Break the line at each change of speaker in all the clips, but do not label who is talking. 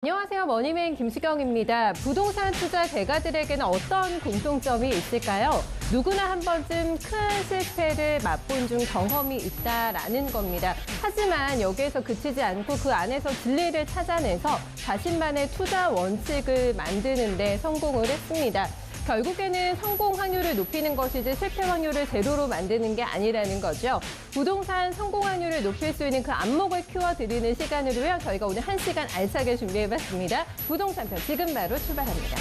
안녕하세요. 머니맨 김수경입니다. 부동산 투자 대가들에게는 어떤 공통점이 있을까요? 누구나 한 번쯤 큰 실패를 맛본 중 경험이 있다라는 겁니다. 하지만 여기에서 그치지 않고 그 안에서 진리를 찾아내서 자신만의 투자 원칙을 만드는 데 성공을 했습니다. 결국에는 성공 확률을 높이는 것이지 실패 확률을 제로로 만드는 게 아니라는 거죠. 부동산 성공 확률을 높일 수 있는 그 안목을 키워드리는 시간으로요. 저희가 오늘 1시간 알차게 준비해봤습니다. 부동산 편 지금 바로 출발합니다.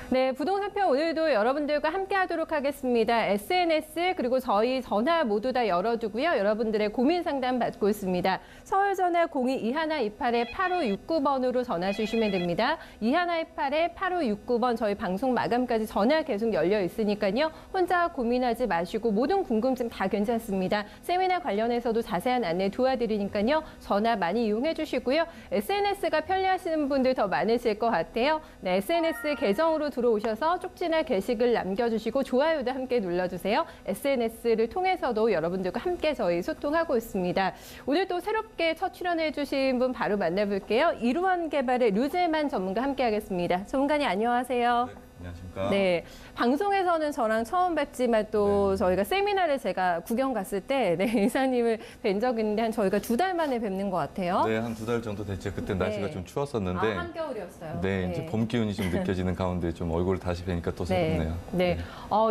네, 부동산편 오늘도 여러분들과 함께 하도록 하겠습니다. SNS 그리고 저희 전화 모두 다 열어두고요. 여러분들의 고민 상담 받고 있습니다. 서울 전화 02-2128-8569번으로 전화 주시면 됩니다. 2128-8569번 저희 방송 마감까지 전화 계속 열려 있으니까요. 혼자 고민하지 마시고 모든 궁금증 다 괜찮습니다. 세미나 관련해서도 자세한 안내 도와드리니까요. 전화 많이 이용해 주시고요. SNS가 편리하시는 분들 더 많으실 것 같아요. 네, SNS 계정으로 들어오셔서 쪽지나 게시글 남겨주시고 좋아요도 함께 눌러주세요. SNS를 통해서도 여러분들과 함께 저희 소통하고 있습니다. 오늘 또 새롭게 첫 출연해 주신 분 바로 만나볼게요. 이루원개발의 류재만 전문가 함께 하겠습니다. 전문가님 안녕하세요.
네, 안녕하십니까.
네, 방송에서는 저랑 처음 뵙지만 또
네.
저희가 세미나를 제가 구경 갔을 때 이사님을 뵌 적이 있는데 한 저희가 2달 만에 뵙는 것 같아요.
네, 한 2달 정도 됐죠. 그때 날씨가 좀 추웠었는데.
한겨울이었어요.
네, 이제 봄 기운이 좀 느껴지는 가운데 좀 얼굴을 다시 뵈니까 또 새롭네요.
네.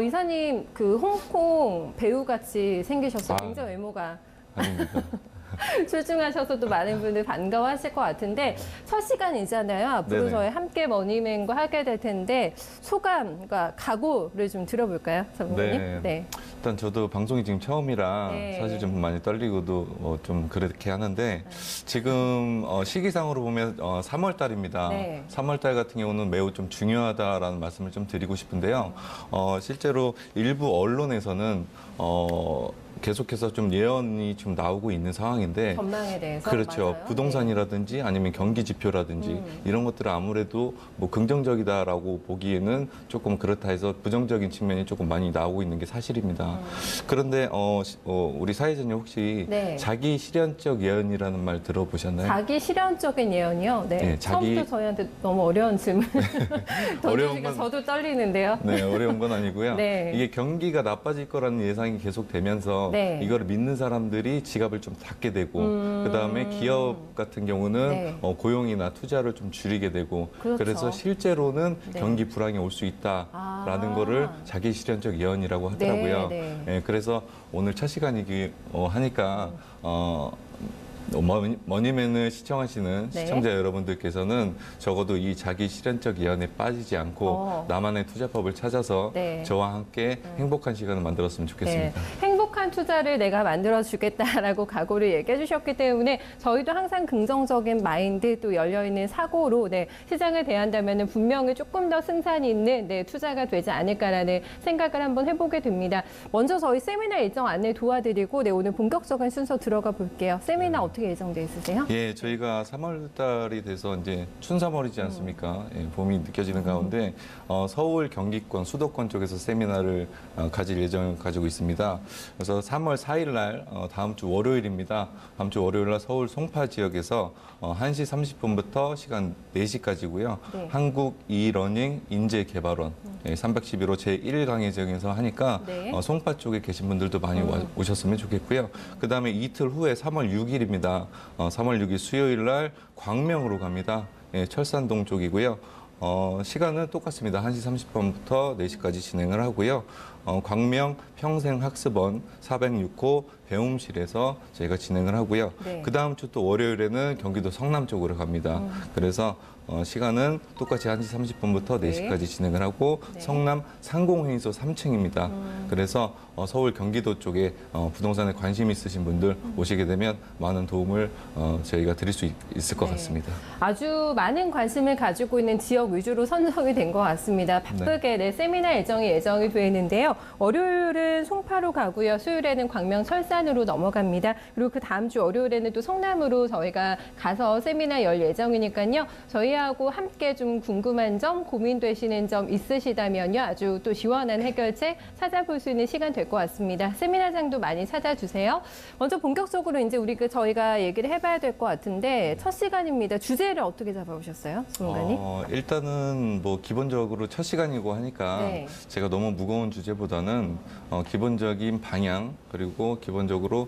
이사님 그 홍콩 배우같이 생기셨어요.
아.
굉장히 외모가
아닙니다.
출중하셔서 또 많은 분들 반가워하실 것 같은데 첫 시간이잖아요. 앞으로
네네.
저희 함께 머니맨과 하게 될 텐데 소감과 각오를 좀 들어볼까요, 전문가님?
네. 일단 저도 방송이 지금 처음이라
네.
사실 좀 많이 떨리고도 좀 그렇게 하는데 지금 시기상으로 보면 3월 달입니다.
네.
3월 달 같은 경우는 매우 좀 중요하다라는 말씀을 좀 드리고 싶은데요. 실제로 일부 언론에서는 계속해서 좀 예언이 좀 나오고 있는 상황인데
전망에 대해서
그렇죠.
맞아요.
부동산이라든지 아니면 경기 지표라든지 이런 것들은 아무래도 뭐 긍정적이다라고 보기에는 조금 그렇다 해서 부정적인 측면이 조금 많이 나오고 있는 게 사실입니다. 그런데 우리 사회자님 혹시
네.
자기 실현적 예언이라는 말 들어보셨나요?
자기 실현적인 예언이요. 네.
네,
처음부터 저희한테 너무 어려운 질문.
어려운
던지니까
건-
저도 떨리는데요.
네, 어려운 건 아니고요.
네.
이게 경기가 나빠질 거라는 예상이 계속되면서
네.
이거를 믿는 사람들이 지갑을 좀 닫게 되고 그다음에 기업 같은 경우는
네.
고용이나 투자를 좀 줄이게 되고
그렇죠.
그래서 실제로는
네.
경기 불황이 올 수 있다라는 거를 자기 실현적 예언이라고 하더라고요.
네.
예, 그래서 오늘 첫 시간이기 하니까 머니맨을 시청하시는
네.
시청자 여러분들께서는 적어도 이 자기 실현적 예언에 빠지지 않고 나만의 투자법을 찾아서
네.
저와 함께 행복한 시간을 만들었으면 좋겠습니다.
네, 행복한 투자를 내가 만들어주겠다라고 각오를 얘기해 주셨기 때문에 저희도 항상 긍정적인 마인드 또 열려있는 사고로 시장을 대한다면 분명히 조금 더 승산이 있는 투자가 되지 않을까라는 생각을 한번 해보게 됩니다. 먼저 저희 세미나 일정 안내 도와드리고 오늘 본격적인 순서 들어가 볼게요. 세미나 어떻게 예정돼 있으세요?
예, 저희가 3월 달이 돼서 이제 춘삼월이지 않습니까? 예, 봄이 느껴지는 가운데 서울, 경기권, 수도권 쪽에서 세미나를 가질 예정을 가지고 있습니다. 그래서 3월 4일 날 다음 주 월요일입니다. 다음 주 월요일 날 서울 송파 지역에서 1시 30분부터 시간 4시까지고요.
네.
한국 이러닝 인재개발원 311호 제1강의장에서 하니까
네.
송파 쪽에 계신 분들도 많이 오셨으면 좋겠고요. 그다음에 이틀 후에 3월 6일입니다. 3월 6일 수요일 날 광명으로 갑니다. 예, 철산동 쪽이고요. 시간은 똑같습니다. 1시 30분부터 4시까지 진행을 하고요. 광명 평생학습원 406호 배움실에서 저희가 진행을 하고요.
네.
그 다음 주 또 월요일에는 경기도 성남 쪽으로 갑니다. 그래서 시간은 똑같이 1시 30분부터
네.
4시까지 진행을 하고
네.
성남 상공회의소 3층입니다. 그래서 서울 경기도 쪽에 부동산에 관심 있으신 분들 오시게 되면 많은 도움을 저희가 드릴 수 있을 것
네.
같습니다.
아주 많은 관심을 가지고 있는 지역 위주로 선정이 된 것 같습니다. 바쁘게 세미나 예정이 되어 있는데요. 월요일은 송파로 가고요. 수요일에는 광명 철산 울산으로 넘어갑니다. 그리고 그 다음 주 월요일에는 또 성남으로 저희가 가서 세미나 열 예정이니까요. 저희하고 함께 좀 궁금한 점, 고민되시는 점 있으시다면요. 아주 또 시원한 해결책 찾아볼 수 있는 시간 될 것 같습니다. 세미나장도 많이 찾아주세요. 먼저 본격적으로 이제 저희가 얘기를 해봐야 될 것 같은데 첫 시간입니다. 주제를 어떻게 잡아오셨어요, 전문가님?
일단은 뭐 기본적으로 첫 시간이고 하니까
네.
제가 너무 무거운 주제보다는 기본적인 방향 그리고 기본적으로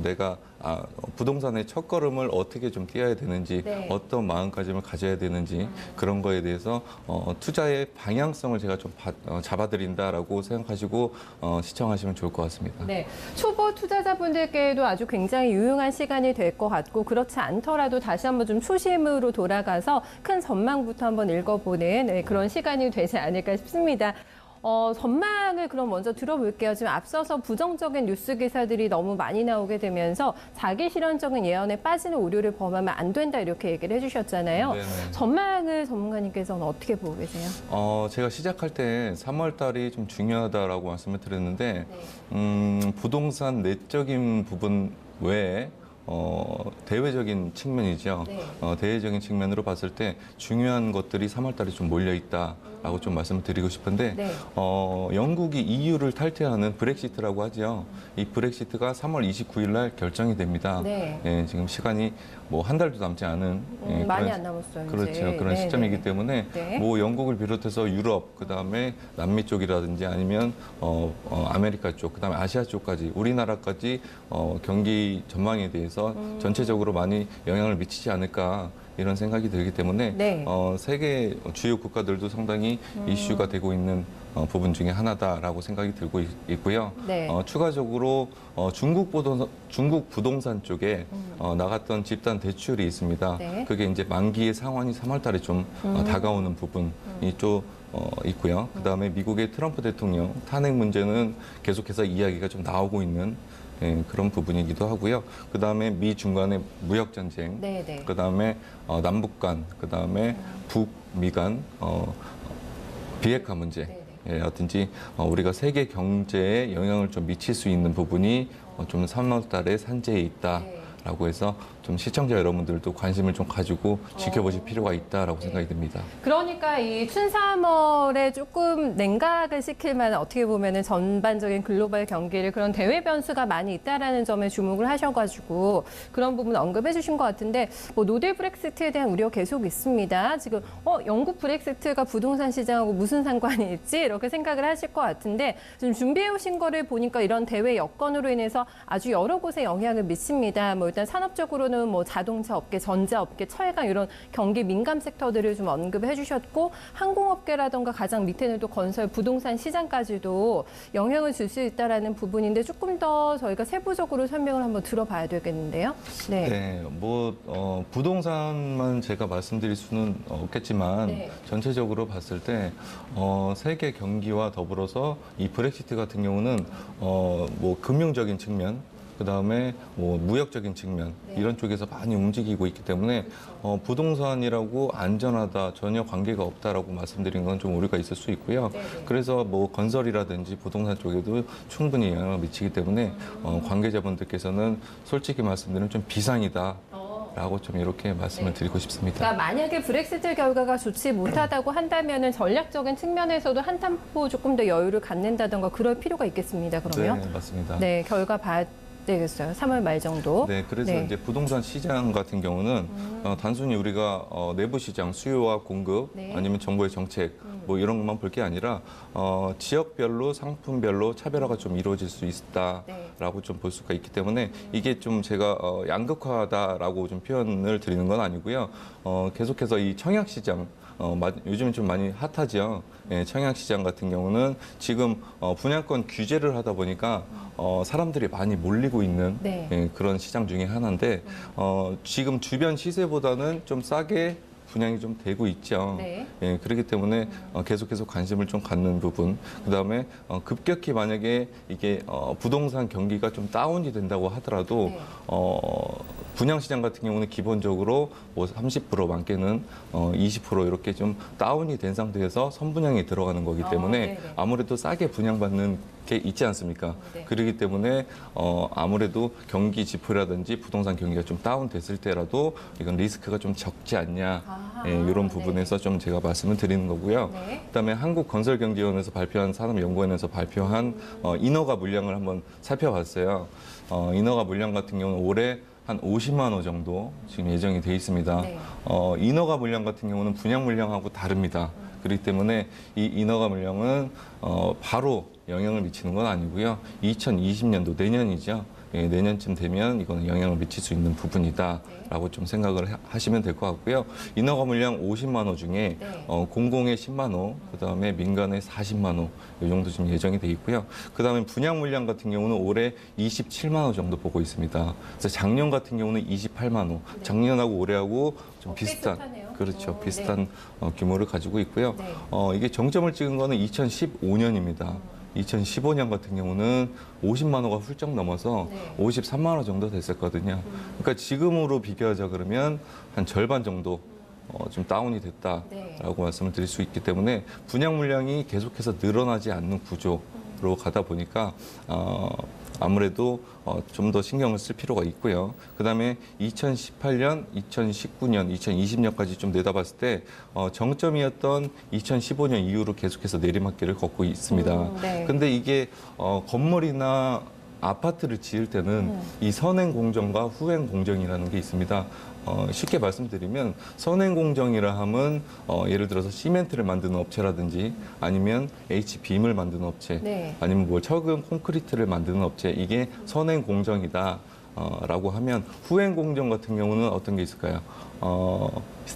내가 부동산의 첫걸음을 어떻게 좀 띄어야 되는지
네.
어떤 마음가짐을 가져야 되는지 그런 거에 대해서 투자의 방향성을 제가 좀 잡아드린다라고 생각하시고 시청하시면 좋을 것 같습니다.
네, 초보 투자자분들께도 아주 굉장히 유용한 시간이 될 것 같고 그렇지 않더라도 다시 한번 좀 초심으로 돌아가서 큰 전망부터 한번 읽어보는 그런 시간이 되지 않을까 싶습니다. 전망을 그럼 먼저 들어볼게요. 지금 앞서서 부정적인 뉴스 기사들이 너무 많이 나오게 되면서 자기 실현적인 예언에 빠지는 오류를 범하면 안 된다 이렇게 얘기를 해주셨잖아요.
네네.
전망을 전문가님께서는 어떻게 보고 계세요?
제가 시작할 때 3월 달이 좀 중요하다라고 말씀을 드렸는데 부동산 내적인 부분 외에 대외적인 측면이죠.
네.
대외적인 측면으로 봤을 때 중요한 것들이 3월 달에 좀 몰려 있다라고 좀 말씀을 드리고 싶은데
네.
영국이 EU를 탈퇴하는 브렉시트라고 하죠. 이 브렉시트가 3월 29일 날 결정이 됩니다.
네.
예, 지금 시간이 뭐 한 달도 남지 않은
많이 안 남았어요.
그렇죠.
이제.
그런
네,
시점이기
네.
때문에
네.
뭐 영국을 비롯해서 유럽, 그다음에 남미 쪽이라든지 아니면 아메리카 쪽, 그다음에 아시아 쪽까지 우리나라까지 경기 전망에 대해서 전체적으로 많이 영향을 미치지 않을까 이런 생각이 들기 때문에
네.
세계 주요 국가들도 상당히 이슈가 되고 있는 부분 중에 하나다라고 생각이 들고 있고요.
네.
추가적으로 중국 부동산 쪽에 나갔던 집단 대출이 있습니다.
네.
그게 이제 만기의 상환이 3월 달에 좀 다가오는 부분이 좀 있고요. 그다음에 미국의 트럼프 대통령 탄핵 문제는 계속해서 이야기가 좀 나오고 있는 그런 부분이기도 하고요. 그다음에 미중 간의 무역 전쟁,
네, 네.
그다음에 남북 간, 그다음에 북미 간 비핵화 문제.
네,
라든지 우리가 세계 경제에 영향을 좀 미칠 수 있는 부분이 좀 3월 달에 산재에 있다라고 해서 좀 시청자 여러분들도 관심을 좀 가지고 지켜보실 필요가 있다라고 생각이 듭니다.
그러니까 이 춘3월에 조금 냉각을 시킬 만한 어떻게 보면은 전반적인 글로벌 경기를 그런 대외 변수가 많이 있다라는 점에 주목을 하셔가지고 그런 부분 언급해 주신 것 같은데 뭐 노딜 브렉시트에 대한 우려 계속 있습니다. 지금 영국 브렉시트가 부동산 시장하고 무슨 상관이 있지 이렇게 생각을 하실 것 같은데 지금 준비해 오신 거를 보니까 이런 대외 여건으로 인해서 아주 여러 곳에 영향을 미칩니다. 뭐 일단 산업적으로는 뭐 자동차 업계, 전자업계, 철강 이런 경기 민감 섹터들을 좀 언급해 주셨고 항공업계라던가 가장 밑에는 또 건설, 부동산 시장까지도 영향을 줄 수 있다라는 부분인데 조금 더 저희가 세부적으로 설명을 한번 들어봐야 되겠는데요. 네.
네, 뭐 부동산만 제가 말씀드릴 수는 없겠지만
네.
전체적으로 봤을 때 세계 경기와 더불어서 이 브렉시트 같은 경우는 뭐 금융적인 측면 그다음에 뭐 무역적인 측면 이런 쪽에서 많이 움직이고 있기 때문에 부동산이라고 안전하다 전혀 관계가 없다라고 말씀드린 건 좀 오류가 있을 수 있고요. 그래서 뭐 건설이라든지 부동산 쪽에도 충분히 영향을 미치기 때문에 관계자분들께서는 솔직히 말씀드리면 좀 비상이다. 라고 좀 이렇게 말씀을 드리고 싶습니다.
그러니까 만약에 브렉시트 결과가 좋지 못하다고 한다면은 전략적인 측면에서도 한탄포 조금 더 여유를 갖는다던가 그럴 필요가 있겠습니다. 그러면
네, 맞습니다.
네, 결과 봐야 되겠어요. 3월 말 정도.
네, 그래서
네.
이제 부동산 시장 같은 경우는 단순히 우리가 내부 시장 수요와 공급
네.
아니면 정부의 정책 뭐 이런 것만 볼 게 아니라 지역별로 상품별로 차별화가 좀 이루어질 수 있다라고 좀 볼 수가 있기 때문에 이게 좀 제가 양극화다라고 좀 표현을 드리는 건 아니고요. 계속해서 이 청약 시장 요즘 좀 많이 핫하죠. 예, 청약 시장 같은 경우는 지금 분양권 규제를 하다 보니까 사람들이 많이 몰리고 있는
네.
예, 그런 시장 중에 하나인데 지금 주변 시세보다는 좀 싸게 분양이 좀 되고 있죠.
네.
예, 그렇기 때문에 계속해서 관심을 좀 갖는 부분. 그다음에 급격히 만약에 이게 부동산 경기가 좀 다운이 된다고 하더라도
네.
분양시장 같은 경우는 기본적으로 뭐 30% 많게는 20% 이렇게 좀 다운이 된 상태에서 선분양이 들어가는 거기 때문에
네네.
아무래도 싸게 분양받는 게 있지 않습니까?
네.
그렇기 때문에 아무래도 경기 지표라든지 부동산 경기가 좀 다운됐을 때라도 이건 리스크가 좀 적지 않냐 이런 부분에서 좀 제가 말씀을 드리는 거고요.
네.
그다음에 한국건설경제원에서 발표한 산업연구원에서 발표한 인허가 물량을 한번 살펴봤어요. 인허가 물량 같은 경우는 올해 한 50만 호 정도 지금 예정이 돼 있습니다.
네.
인허가 물량 같은 경우는 분양 물량하고 다릅니다. 그렇기 때문에 이 인허가 물량은 바로 영향을 미치는 건 아니고요. 2020년도 내년이죠. 예, 내년쯤 되면 이거는 영향을 미칠 수 있는 부분이다라고 좀 생각을 하시면 될 것 같고요. 인허가 물량 50만 호 중에
네.
공공의 10만 호, 그다음에 민간의 40만 호, 이 정도 지금 예정이 돼 있고요. 그다음에 분양 물량 같은 경우는 올해 27만 호 정도 보고 있습니다. 그래서 작년 같은 경우는 28만 호, 작년하고 올해하고 좀 비슷한,
비슷하네요.
그렇죠,
네.
비슷한 규모를 가지고 있고요.
네.
이게 정점을 찍은 거는 2015년입니다. 2015년 같은 경우는 50만 호가 훌쩍 넘어서
네.
53만 호 정도 됐었거든요. 그러니까 지금으로 비교하자 그러면 한 절반 정도 좀 다운이 됐다라고
네.
말씀을 드릴 수 있기 때문에 분양 물량이 계속해서 늘어나지 않는 구조로 가다 보니까 아무래도 좀 더 신경을 쓸 필요가 있고요. 그다음에 2018년, 2019년, 2020년까지 좀 내다봤을 때 정점이었던 2015년 이후로 계속해서 내리막길을 걷고 있습니다.
네.
근데 이게 건물이나 아파트를 지을 때는 이 선행 공정과 후행 공정이라는 게 있습니다. 쉽게 말씀드리면 선행 공정이라 함은 예를 들어서 시멘트를 만드는 업체라든지 아니면 H빔을 만드는 업체,
네.
아니면 뭐 철근 콘크리트를 만드는 업체, 이게 선행 공정이다. 라고 하면 후행 공정 같은 경우는 어떤 게 있을까요?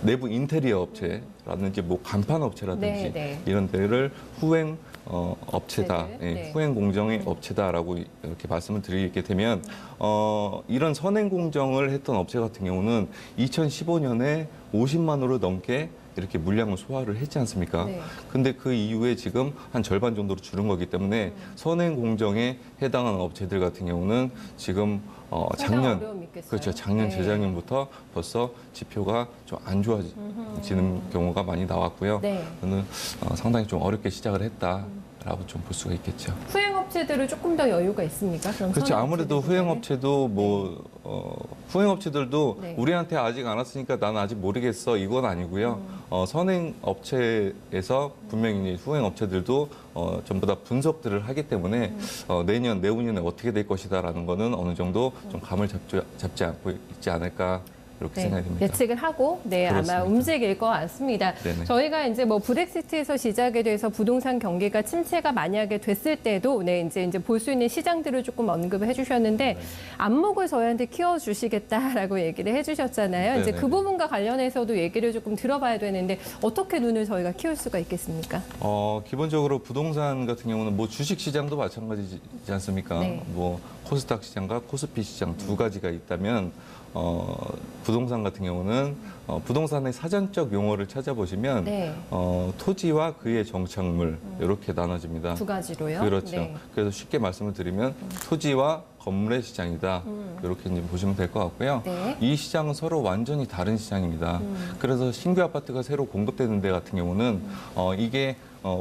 내부 인테리어 업체라든지 뭐 간판 업체라든지
네, 네.
이런 데를 후행 업체다,
업체들,
예,
네.
후행 공정의 업체다라고 이렇게 말씀을 드리게 되면 이런 선행 공정을 했던 업체 같은 경우는 2015년에 50만 호를 넘게 이렇게 물량을 소화를 했지 않습니까?
네.
근데 그 이후에 지금 한 절반 정도로 줄은 거기 때문에 선행 공정에 해당하는 업체들 같은 경우는 지금 작년
어려움이 있겠어요.
그렇죠. 작년
네.
재작년부터 벌써 지표가 좀 안 좋아지는 경우가 많이 나왔고요.
네.
저는 상당히 좀 어렵게 시작을 했다라고 좀 볼 수가 있겠죠.
후행업체들은 조금 더 여유가 있습니까? 그럼
그렇죠. 아무래도
선행업체들보다는?
후행업체도 뭐 후행업체들도
네.
우리한테 아직 안 왔으니까 나는 아직 모르겠어 이건 아니고요. 선행업체에서 분명히 이제 후행업체들도 전부 다 분석들을 하기 때문에 내년 내후년에 어떻게 될 것이다라는 거는 어느 정도 좀 감을 잡지 않고 있지 않을까. 이렇게
네,
생각이 듭니다.
예측을 하고 아마
그렇습니다.
움직일 것 같습니다.
네네.
저희가 이제 뭐 브렉시트에서 시작이 돼서 부동산 경기가 침체가 만약에 됐을 때도 이제 볼 수 있는 시장들을 조금 언급을 해주셨는데 안목을 저희한테 키워주시겠다라고 얘기를 해주셨잖아요. 이제
네네.
그 부분과 관련해서도 얘기를 조금 들어봐야 되는데 어떻게 눈을 저희가 키울 수가 있겠습니까?
기본적으로 부동산 같은 경우는 뭐 주식 시장도 마찬가지지 않습니까?
네.
뭐 코스닥 시장과 코스피 시장 두 가지가 있다면 부동산 같은 경우는 부동산의 사전적 용어를 찾아보시면
네.
토지와 그의 정착물 이렇게 나눠집니다.
두 가지로요.
그렇죠.
네.
그래서 쉽게 말씀을 드리면 토지와 건물의 시장이다. 이렇게 이제 보시면 될 것 같고요.
네.
이 시장은 서로 완전히 다른 시장입니다. 그래서 신규 아파트가 새로 공급되는 데 같은 경우는 이게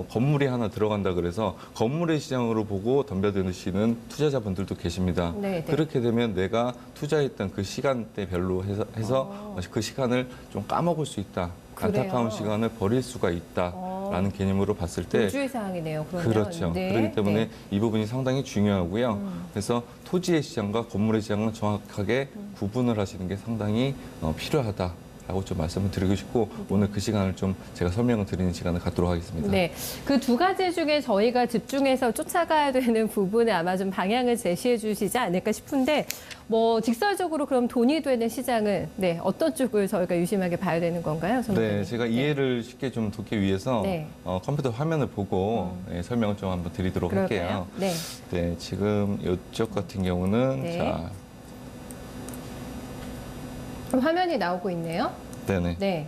건물이 하나 들어간다 그래서 건물의 시장으로 보고 덤벼드시는 투자자분들도 계십니다.
네, 네.
그렇게 되면 내가 투자했던 그 시간대별로 해서 그 시간을 좀 까먹을 수 있다.
그래요?
안타까운 시간을 버릴 수가 있다라는 개념으로 봤을 때
주의 사항이네요. 그러면.
그렇죠.
네.
그렇기 때문에
네.
이 부분이 상당히 중요하고요. 그래서 토지의 시장과 건물의 시장은 정확하게 구분을 하시는 게 상당히 필요하다라고 좀 말씀을 드리고 싶고 오늘 그 시간을 좀 제가 설명을 드리는 시간을 갖도록 하겠습니다.
네, 그 두 가지 중에 저희가 집중해서 쫓아가야 되는 부분에 아마 좀 방향을 제시해 주시지 않을까 싶은데 뭐 직설적으로 그럼 돈이 되는 시장은 어떤 쪽을 저희가 유심하게 봐야 되는 건가요?
네, 제가 이해를 쉽게 좀 돕기 위해서
네.
컴퓨터 화면을 보고 설명을 좀 한번 드리도록
그럴까요?
할게요.
네.
네, 지금 이쪽 같은 경우는
네.
자,
그럼 화면이 나오고 있네요.
네네.
네.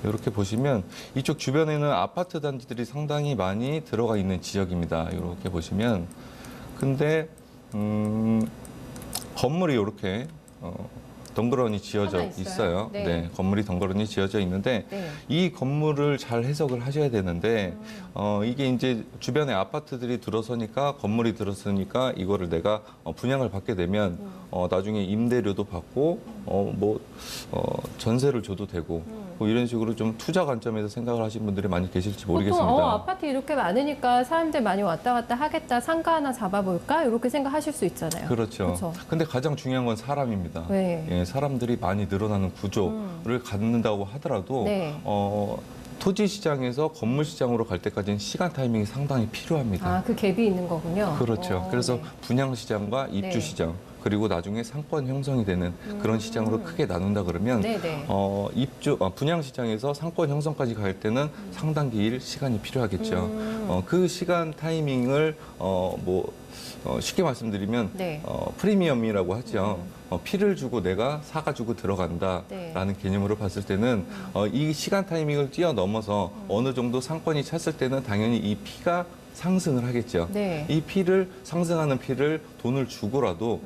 이렇게 보시면 이쪽 주변에는 아파트 단지들이 상당히 많이 들어가 있는 지역입니다. 이렇게 보시면 근데 건물이 이렇게 덩그러니 지어져
하나 있어요?
있어요.
네.
네, 건물이 덩그러니 지어져 있는데
네.
이 건물을 잘 해석을 하셔야 되는데 이게 이제 주변에 아파트들이 들어서니까 건물이 들어서니까 이거를 내가 분양을 받게 되면 나중에 임대료도 받고 전세를 줘도 되고 뭐 이런 식으로 좀 투자 관점에서 생각을 하시는 분들이 많이 계실지 모르겠습니다.
보통 아파트 이렇게 많으니까 사람들 많이 왔다 갔다 하겠다. 상가 하나 잡아볼까? 이렇게 생각하실 수 있잖아요.
그렇죠.
그렇죠.
근데 가장 중요한 건 사람입니다.
네.
예, 사람들이 많이 늘어나는 구조를 갖는다고 하더라도
네.
토지 시장에서 건물 시장으로 갈 때까지는 시간 타이밍이 상당히 필요합니다.
아, 그 갭이 있는 거군요.
그렇죠. 그래서
네.
분양 시장과 입주
네.
시장 그리고 나중에 상권 형성이 되는 그런 시장으로 크게 나눈다 그러면
네네.
분양 시장에서 상권 형성까지 갈 때는 상당히 시간이 필요하겠죠. 그 시간 타이밍을 쉽게 말씀드리면
네.
프리미엄이라고 하죠. 피를 주고 내가 사가지고 들어간다라는
네.
개념으로 봤을 때는 이 시간 타이밍을 뛰어넘어서 어느 정도 상권이 찼을 때는 당연히 이 피가 상승을 하겠죠.
네.
이 피를 상승하는 피를 돈을 주고라도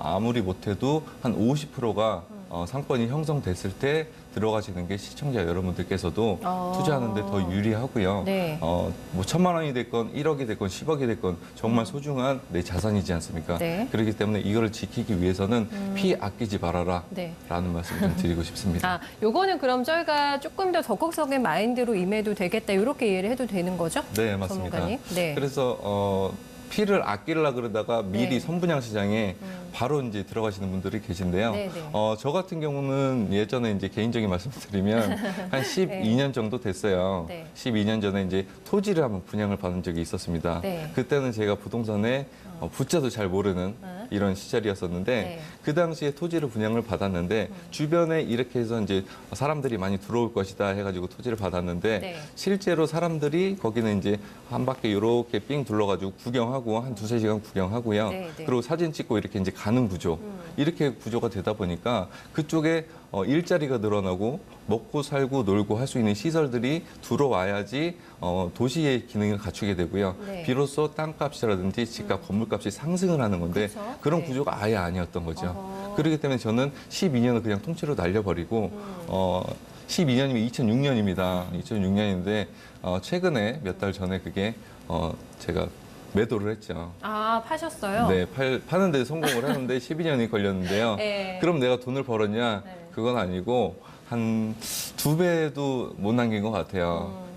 아무리 못해도 한 50%가 상권이 형성됐을 때 들어가시는 게 시청자 여러분들께서도 투자하는데 더 유리하고요.
네.
뭐 1,000만 원이 됐건 1억이 됐건 10억이 됐건 정말 소중한 내 자산이지 않습니까?
네.
그렇기 때문에 이거를 지키기 위해서는 피 아끼지 말아라
네.
라는 말씀 좀 드리고 싶습니다.
아, 요거는 그럼 저희가 조금 더 적극적인 마인드로 임해도 되겠다. 이렇게 이해를 해도 되는 거죠?
네, 맞습니다.
전문가님? 네.
그래서 피를 아끼려고 그러다가 미리
네.
선분양 시장에 바로 이제 들어가시는 분들이 계신데요.
네, 네.
저 같은 경우는 예전에 이제 개인적인 말씀드리면 한 12년 정도 됐어요.
네.
12년 전에 이제 토지를 한번 분양을 받은 적이 있었습니다.
네.
그때는 제가 부동산에 붙자도 잘 모르는 이런 시절이었었는데
네.
그 당시에 토지를 분양을 받았는데 주변에 이렇게 해서 이제 사람들이 많이 들어올 것이다 해가지고 토지를 받았는데
네.
실제로 사람들이 거기는 이제 한 바퀴 이렇게 삥 둘러가지고 구경하고 한 2-3시간 구경하고요.
네, 네.
그리고 사진 찍고 이렇게 이제 가는 구조. 이렇게 구조가 되다 보니까 그쪽에 일자리가 늘어나고 먹고 살고 놀고 할 수 있는 시설들이 들어와야지 도시의 기능을 갖추게 되고요.
네.
비로소 땅값이라든지 집값, 건물값이 상승을 하는 건데
그렇죠.
그런
네.
구조가 아예 아니었던 거죠.
어허.
그렇기 때문에 저는 12년을 그냥 통째로 날려버리고 12년이면 2006년입니다. 2006년인데 최근에 몇 달 전에 그게 제가 매도를 했죠.
아, 파셨어요?
네, 파는데 성공을 했는데 12년이 걸렸는데요.
네.
그럼 내가 돈을 벌었냐?
네.
그건 아니고 한 2배도 못 남긴 것 같아요.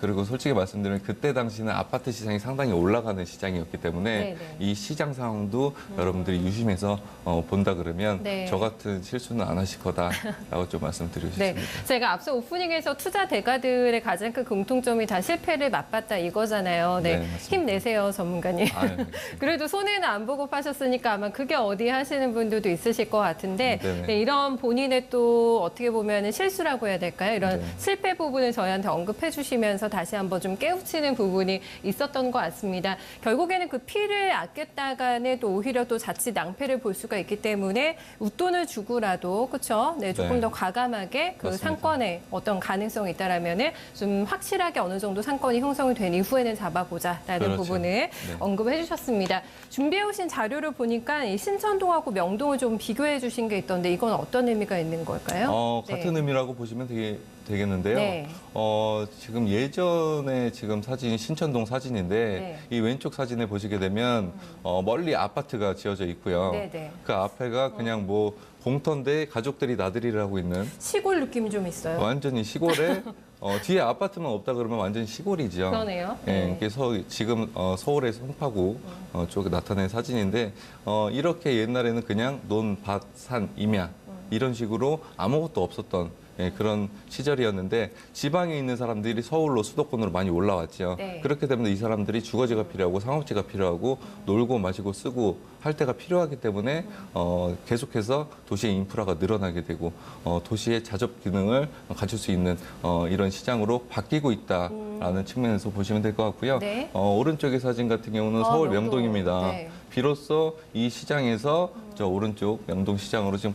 그리고 솔직히 말씀드리면 그때 당시는 아파트 시장이 상당히 올라가는 시장이었기 때문에
네네.
이 시장 상황도 여러분들이 유심해서 본다 그러면
네.
저 같은 실수는 안 하실 거다라고 좀 말씀드리고
네,
싶습니다.
제가 앞서 오프닝에서 투자 대가들의 가장 큰 공통점이 다 실패를 맛봤다 이거잖아요. 네,
네, 맞습니다.
힘내세요, 전문가님.
아유,
그래도 손해는 안 보고 파셨으니까 아마 그게 어디 하시는 분들도 있으실 것 같은데
네네.
네, 이런 본인의 또 어떻게 보면 실수라고 해야 될까요? 이런
네.
실패 부분을 저희한테 언급해 주시면서 다시 한번 좀 깨우치는 부분이 있었던 것 같습니다. 결국에는 그 피를 아꼈다가는 또 오히려 또 자칫 낭패를 볼 수가 있기 때문에 웃돈을 주고라도 그렇죠? 네, 조금
네.
더 과감하게 그
맞습니다.
상권에 어떤 가능성이 있다라면은 좀 확실하게 어느 정도 상권이 형성이 된 이후에는 잡아보자라는
그렇죠.
부분을
네.
언급해 주셨습니다. 준비해 오신 자료를 보니까 이 신천동하고 명동을 좀 비교해 주신 게 있던데 이건 어떤 의미가 있는 걸까요?
같은
네.
의미라고 보시면 되겠는데요.
네.
지금 예전에 지금 사진이 신천동 사진인데
네.
이 왼쪽 사진에 보시게 되면 멀리 아파트가 지어져 있고요.
네, 네.
그 앞에가 그냥 뭐 공터인데 가족들이 나들이를 하고 있는
시골 느낌이 좀 있어요.
완전히 시골에 뒤에 아파트만 없다 그러면 완전 시골이죠.
그러네요.
예,
네.
그래서 지금 서울의 송파구 쪽에 나타낸 사진인데 이렇게 옛날에는 그냥 논, 밭, 산, 임야 이런 식으로 아무것도 없었던 그런 시절이었는데 지방에 있는 사람들이 서울로 수도권으로 많이 올라왔죠.
네.
그렇기 때문에 이 사람들이 주거지가 필요하고 상업지가 필요하고 놀고 마시고 쓰고 할 때가 필요하기 때문에 계속해서 도시의 인프라가 늘어나게 되고 도시의 자접 기능을 갖출 수 있는 이런 시장으로 바뀌고 있다라고 라는 측면에서 보시면 될 것 같고요.
네.
오른쪽의 사진 같은 경우는 서울
명동.
명동입니다.
네.
비로소 이 시장에서 저 오른쪽 명동시장으로 지금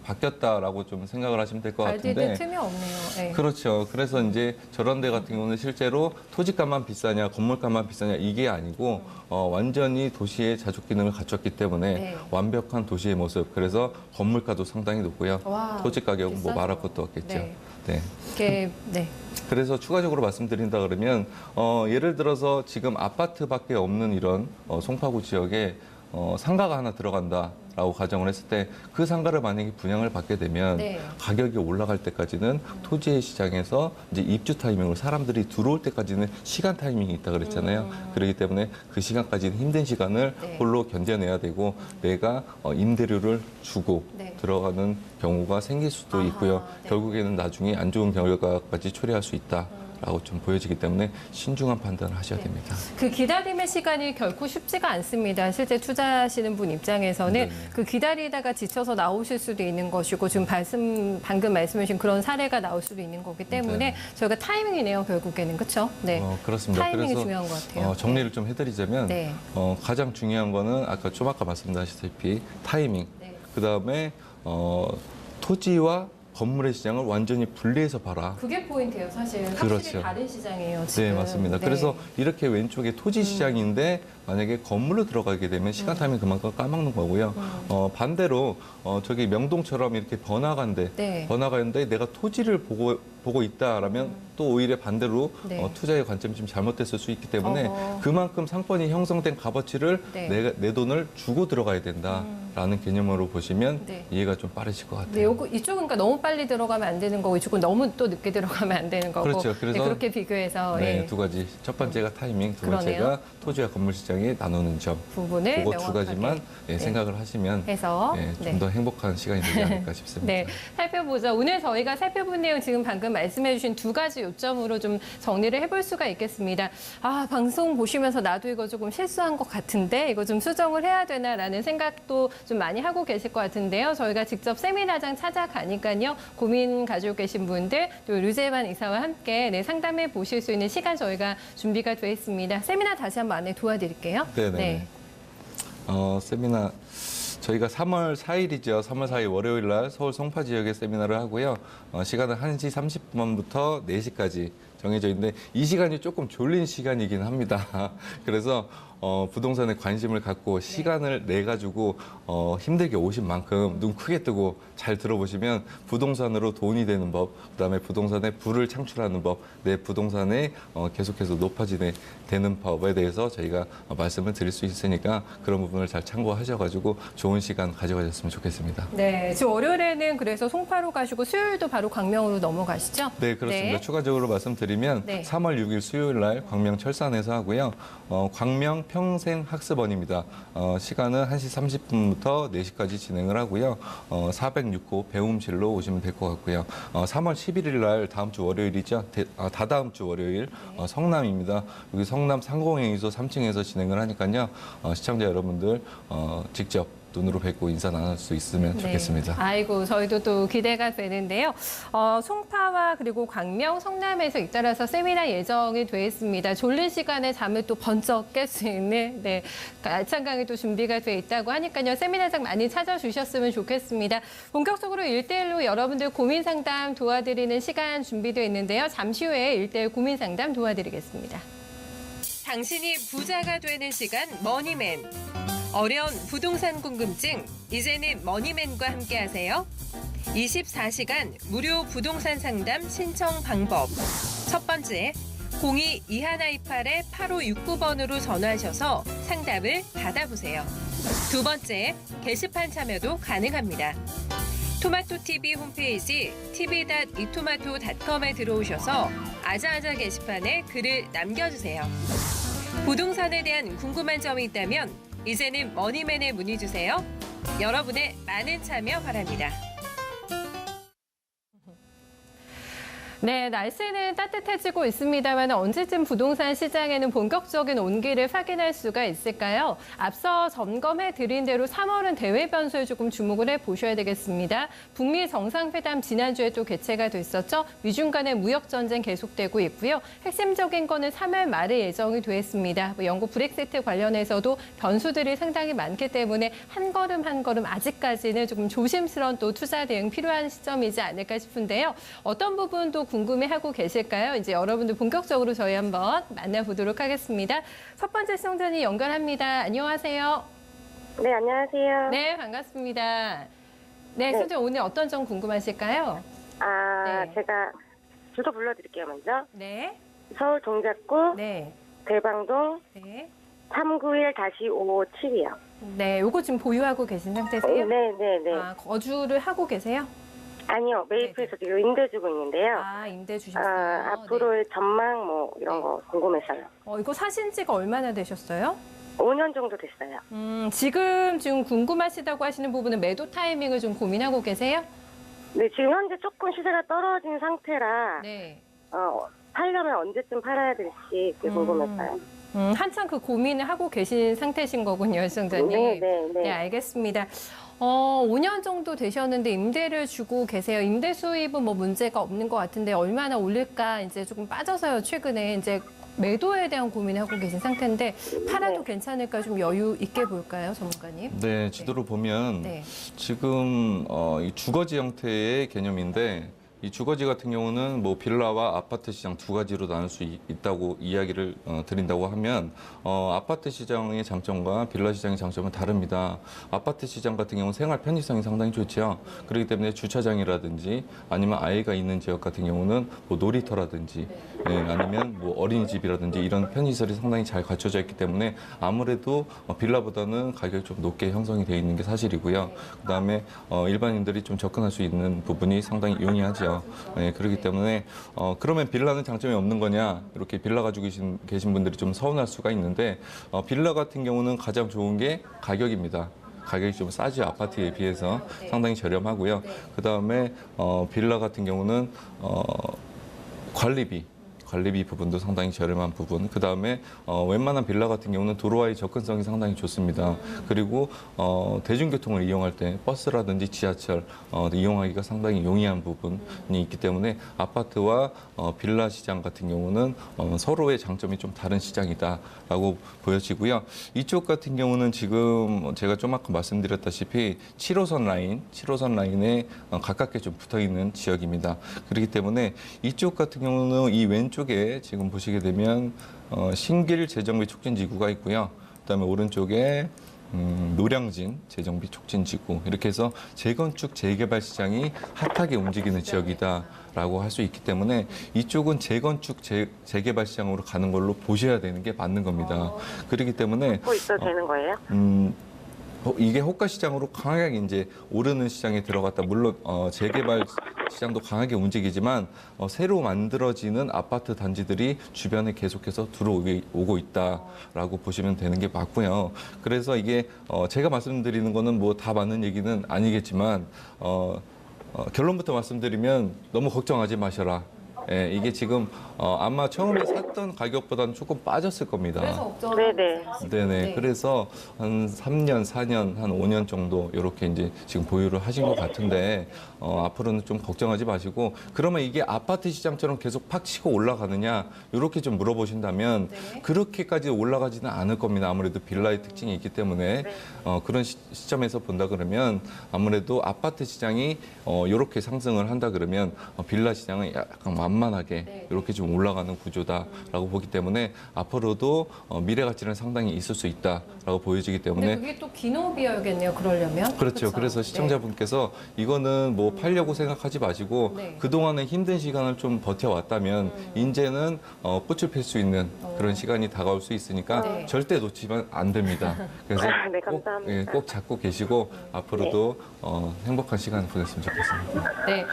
바뀌었다라고 좀 생각을 하시면 될 것
발
같은데.
디딜 틈이 없네요. 네.
그렇죠. 그래서 이제 저런 데 같은 경우는 실제로 토지값만 비싸냐, 건물값만 비싸냐 이게 아니고 완전히 도시의 자족 기능을 갖췄기 때문에
네.
완벽한 도시의 모습. 그래서 건물가도 상당히 높고요.
와,
토지 가격은 뭐
비싸죠.
말할 것도 없겠죠.
네.
네.
이렇게 네.
그래서 추가적으로 말씀드린다 그러면 예를 들어서 지금 아파트밖에 없는 이런 송파구 지역에 상가가 하나 들어간다라고 가정을 했을 때 그 상가를 만약에 분양을 받게 되면
네.
가격이 올라갈 때까지는 토지의 시장에서 이제 입주 타이밍으로 사람들이 들어올 때까지는 시간 타이밍이 있다 그랬잖아요. 그렇기 때문에 그 시간까지는 힘든 시간을
네.
홀로 견뎌내야 되고 내가 임대료를 주고
네.
들어가는 경우가 생길 수도
아하,
있고요.
네.
결국에는 나중에 안 좋은 결과까지 초래할 수 있다라고 좀 보여지기 때문에 신중한 판단을 하셔야
네.
됩니다.
그 기다림의 시간이 결코 쉽지가 않습니다. 실제 투자하시는 분 입장에서는
네네.
그 기다리다가 지쳐서 나오실 수도 있는 것이고 지금 방금 말씀해 주신 그런 사례가 나올 수도 있는 거기 때문에
네.
저희가 타이밍이네요. 결국에는. 그렇죠? 네.
그렇습니다.
타이밍이
그래서
중요한 것 같아요.
정리를 좀 해드리자면
네.
가장 중요한 거는 아까 말씀드렸다시피 타이밍.
네.
그다음에 토지와 건물의 시장을 완전히 분리해서 봐라.
그게 포인트예요, 사실. 확실히
그렇죠.
다른 시장이에요, 지금.
네, 맞습니다.
네.
그래서 이렇게 왼쪽에 토지 시장인데 만약에 건물로 들어가게 되면 시간 타이밍 그만큼 까먹는 거고요. 반대로 저기 명동처럼 이렇게 번화가인데
네.
번화가인데 내가 토지를 보고 있다라면 또 오히려 반대로
네.
투자의 관점이 좀 잘못됐을 수 있기 때문에
어허.
그만큼 상권이 형성된 값어치를
네.
내 돈을 주고 들어가야 된다라는 개념으로 보시면
네.
이해가 좀 빠르실 것 같아요.
네, 이쪽은 그러니까 너무 빨리 들어가면 안 되는 거고 이쪽은 너무 또 늦게 들어가면 안 되는 거고.
그렇죠. 그래서
네, 그렇게 비교해서
네,
예,
두 가지. 첫 번째가 타이밍, 두
그러네요.
번째가 토지와 건물 시장에 나누는 점.
부분을
그거 두
명확하게
가지만 생각을 하시면
해서
좀 더 행복한 시간이 되지 않을까 싶습니다.
네, 살펴보죠. 오늘 저희가 살펴본 내용 지금 방금 말씀해 주신 두 가지 요점으로 좀 정리를 해볼 수가 있겠습니다. 아, 방송 보시면서 나도 이거 조금 실수한 것 같은데 이거 좀 수정을 해야 되나라는 생각도 좀 많이 하고 계실 것 같은데요. 저희가 직접 세미나장 찾아가니까요. 고민 가지고 계신 분들 또 류재만 이사와 함께 상담해 보실 수 있는 시간 저희가 준비가 되어 있습니다. 세미나 다시 한번 안내 도와드릴게요.
네네.
네.
세미나 저희가 3월 4일이죠. 3월 4일 월요일 날 서울 송파 지역에 세미나를 하고요. 시간은 1시 30분부터 4시까지 정해져 있는데 이 시간이 조금 졸린 시간이긴 합니다. 그래서 부동산에 관심을 갖고 시간을 내 가지고 힘들게 오신 만큼 눈 크게 뜨고 잘 들어보시면 부동산으로 돈이 되는 법, 그다음에 부동산에 부를 창출하는 법, 내 부동산에 계속해서 높아지는 되는 법에 대해서 저희가 말씀을 드릴 수 있으니까 그런 부분을 잘 참고하셔가지고 좋은 시간 가져가셨으면 좋겠습니다.
네, 지금 월요일에는 그래서 송파로 가시고 수요일도 바로 광명으로 넘어가시죠?
네, 그렇습니다.
네.
추가적으로 말씀드리면
네.
3월 6일 수요일 날 광명 철산에서 하고요. 광명 평생학습원입니다. 시간은 1시 30분부터 4시까지 진행을 하고요. 406호 배움실로 오시면 될 것 같고요. 3월 11일 날 다음 주 월요일이죠. 다다음 주 월요일 성남입니다. 여기 성남 상공회의소 3층에서 진행을 하니까요. 시청자 여러분들 직접 눈으로 뵙고 인사 나눌 수 있으면 좋겠습니다.
아이고, 저희도 또 기대가 되는데요. 송파와 그리고 광명, 성남에서 잇따라서 세미나 예정이 되어 있습니다. 졸린 시간에 잠을 또 번쩍 깰 수 있는 알찬 강의 또 준비가 되어 있다고 하니까요. 세미나장 많이 찾아주셨으면 좋겠습니다. 본격적으로 1대1로 여러분들 고민 상담 도와드리는 시간 준비되어 있는데요. 잠시 후에 1대1 고민 상담 도와드리겠습니다. 당신이 부자가 되는 시간 머니맨. 어려운 부동산 궁금증, 이제는 머니맨과 함께하세요. 24시간 무료 부동산 상담 신청 방법. 첫 번째, 02-2128-8569번으로 전화하셔서 상담을 받아보세요. 두 번째, 게시판 참여도 가능합니다. 토마토TV 홈페이지 tv.이토마토.com에 들어오셔서 아자아자 게시판에 글을 남겨주세요. 부동산에 대한 궁금한 점이 있다면 이제는 머니맨에 문의주세요. 여러분의 많은 참여 바랍니다. 네, 날씨는 따뜻해지고 있습니다만 언제쯤 부동산 시장에는 본격적인 온기를 확인할 수가 있을까요? 앞서 점검해 드린 대로 3월은 대외 변수에 조금 주목을 해 보셔야 되겠습니다. 북미 정상회담 지난주에 또 개최가 됐었죠. 미중 간의 무역 전쟁 계속되고 있고요. 핵심적인 거는 3월 말에 예정이 돼 있습니다. 영국 브렉시트 관련해서도 변수들이 상당히 많기 때문에 한 걸음 한 걸음 아직까지는 조금 조심스러운 또 투자 대응 필요한 시점이지 않을까 싶은데요. 어떤 부분도 궁금해하고 계실까요? 이제 여러분들 본격적으로 저희 한번 만나보도록 하겠습니다. 첫 번째 시청자님 연결합니다. 안녕하세요.
네, 안녕하세요.
네, 반갑습니다. 네,
네.
선생님 오늘 어떤 점 궁금하실까요? 네.
제가 주소 불러드릴게요, 먼저.
네,
서울 동작구
네,
대방동
네.
391-557이요.
네, 요거 지금 보유하고 계신 상태세요?
네, 네, 네.
아, 거주를 하고 계세요?
아니요, 매입해서 지금 임대 주고 있는데요.
아, 임대 주셨어요.
앞으로의 전망 뭐 이런 거 궁금해서요.
네. 이거 사신 지가 얼마나 되셨어요?
5년 정도 됐어요.
지금 궁금하시다고 하시는 부분은 매도 타이밍을 좀 고민하고 계세요?
네, 지금 현재 조금 시세가 떨어진 상태라
네.
팔려면 언제쯤 팔아야 될지 그게 궁금했어요.
한참 그 고민을 하고 계신 상태신 거군요, 시청자님.
네, 네, 네.
네, 알겠습니다. 5년 정도 되셨는데 임대를 주고 계세요. 임대 수입은 뭐 문제가 없는 것 같은데 얼마나 오를까 이제 조금 빠져서요. 최근에 이제 매도에 대한 고민을 하고 계신 상태인데 팔아도
네.
괜찮을까 좀 여유 있게 볼까요, 전문가님?
네, 지도로 보면
네.
지금 이 주거지 형태의 개념인데 이 주거지 같은 경우는 뭐 빌라와 아파트 시장 두 가지로 나눌 수 있다고 이야기를 드린다고 하면 아파트 시장의 장점과 빌라 시장의 장점은 다릅니다. 아파트 시장 같은 경우는 생활 편의성이 상당히 좋죠. 그렇기 때문에 주차장이라든지 아니면 아이가 있는 지역 같은 경우는 뭐 놀이터라든지 아니면 뭐 어린이집이라든지 이런 편의시설이 상당히 잘 갖춰져 있기 때문에 아무래도 빌라보다는 가격이 좀 높게 형성이 되어 있는 게 사실이고요. 그다음에 일반인들이 좀 접근할 수 있는 부분이 상당히 용이하죠. 그렇기 때문에 그러면 빌라는 장점이 없는 거냐 이렇게 빌라 가지고 계신 분들이 좀 서운할 수가 있는데 빌라 같은 경우는 가장 좋은 게 가격입니다. 가격이 좀 싸죠. 아파트에 비해서 상당히 저렴하고요. 그다음에 빌라 같은 경우는 관리비 부분도 상당히 저렴한 부분. 그다음에 웬만한 빌라 같은 경우는 도로와의 접근성이 상당히 좋습니다. 그리고 대중교통을 이용할 때 버스라든지 지하철 이용하기가 상당히 용이한 부분이 있기 때문에 아파트와 빌라 시장 같은 경우는 서로의 장점이 좀 다른 시장이다라고 보여지고요. 이쪽 같은 경우는 지금 제가 좀 아까 말씀드렸다시피 7호선 라인에 가깝게 좀 붙어 있는 지역입니다. 그렇기 때문에 이쪽 같은 경우는 이 왼쪽에 지금 보시게 되면 신길 재정비 촉진지구가 있고요. 그다음에 오른쪽에 노량진 재정비 촉진지구 이렇게 해서 재건축 재개발 시장이 핫하게 움직이는 지역이다라고 할 수 있기 때문에 이쪽은 재건축 재개발 시장으로 가는 걸로 보셔야 되는 게 맞는 겁니다. 그렇기 때문에
뭐 있어도 되는 거예요?
이게 호가 시장으로 강하게 이제 오르는 시장에 들어갔다. 물론 재개발 시장도 강하게 움직이지만 새로 만들어지는 아파트 단지들이 주변에 계속해서 들어오고 있다라고 보시면 되는 게 맞고요. 그래서 이게 제가 말씀드리는 거는 뭐 다 맞는 얘기는 아니겠지만 결론부터 말씀드리면 너무 걱정하지 마셔라. 예, 이게 지금 아마 처음에 샀던 가격보다는 조금 빠졌을 겁니다.
그래서 걱정을
네네.
하고 계세요.
네네. 그래서 한 3년, 4년, 한 5년 정도 이렇게 이제 지금 보유를 하신 것 같은데 앞으로는 좀 걱정하지 마시고 그러면 이게 아파트 시장처럼 계속 팍 치고 올라가느냐 이렇게 좀 물어보신다면
네.
그렇게까지 올라가지는 않을 겁니다. 아무래도 빌라의 특징이 있기 때문에 그런 시점에서 본다 그러면 아무래도 아파트 시장이 이렇게 상승을 한다 그러면 빌라 시장은 약간 만만하게 이렇게 좀 올라가는 구조다라고 보기 때문에 앞으로도 미래 가치는 상당히 있을 수 있다라고 보여지기
근데
때문에
그게 또 기노비어겠네요, 그러려면.
그렇죠.
그쵸?
그래서 시청자분께서 이거는 뭐 팔려고 생각하지 마시고
네.
그동안의 힘든 시간을 좀 버텨왔다면 이제는 꽃을 필 수 있는 그런 시간이 다가올 수 있으니까
네.
절대 놓치면 안 됩니다. 그래서
네,
꼭,
감사합니다.
꼭 잡고 계시고 앞으로도 행복한 시간 보냈으면 좋겠습니다.
네.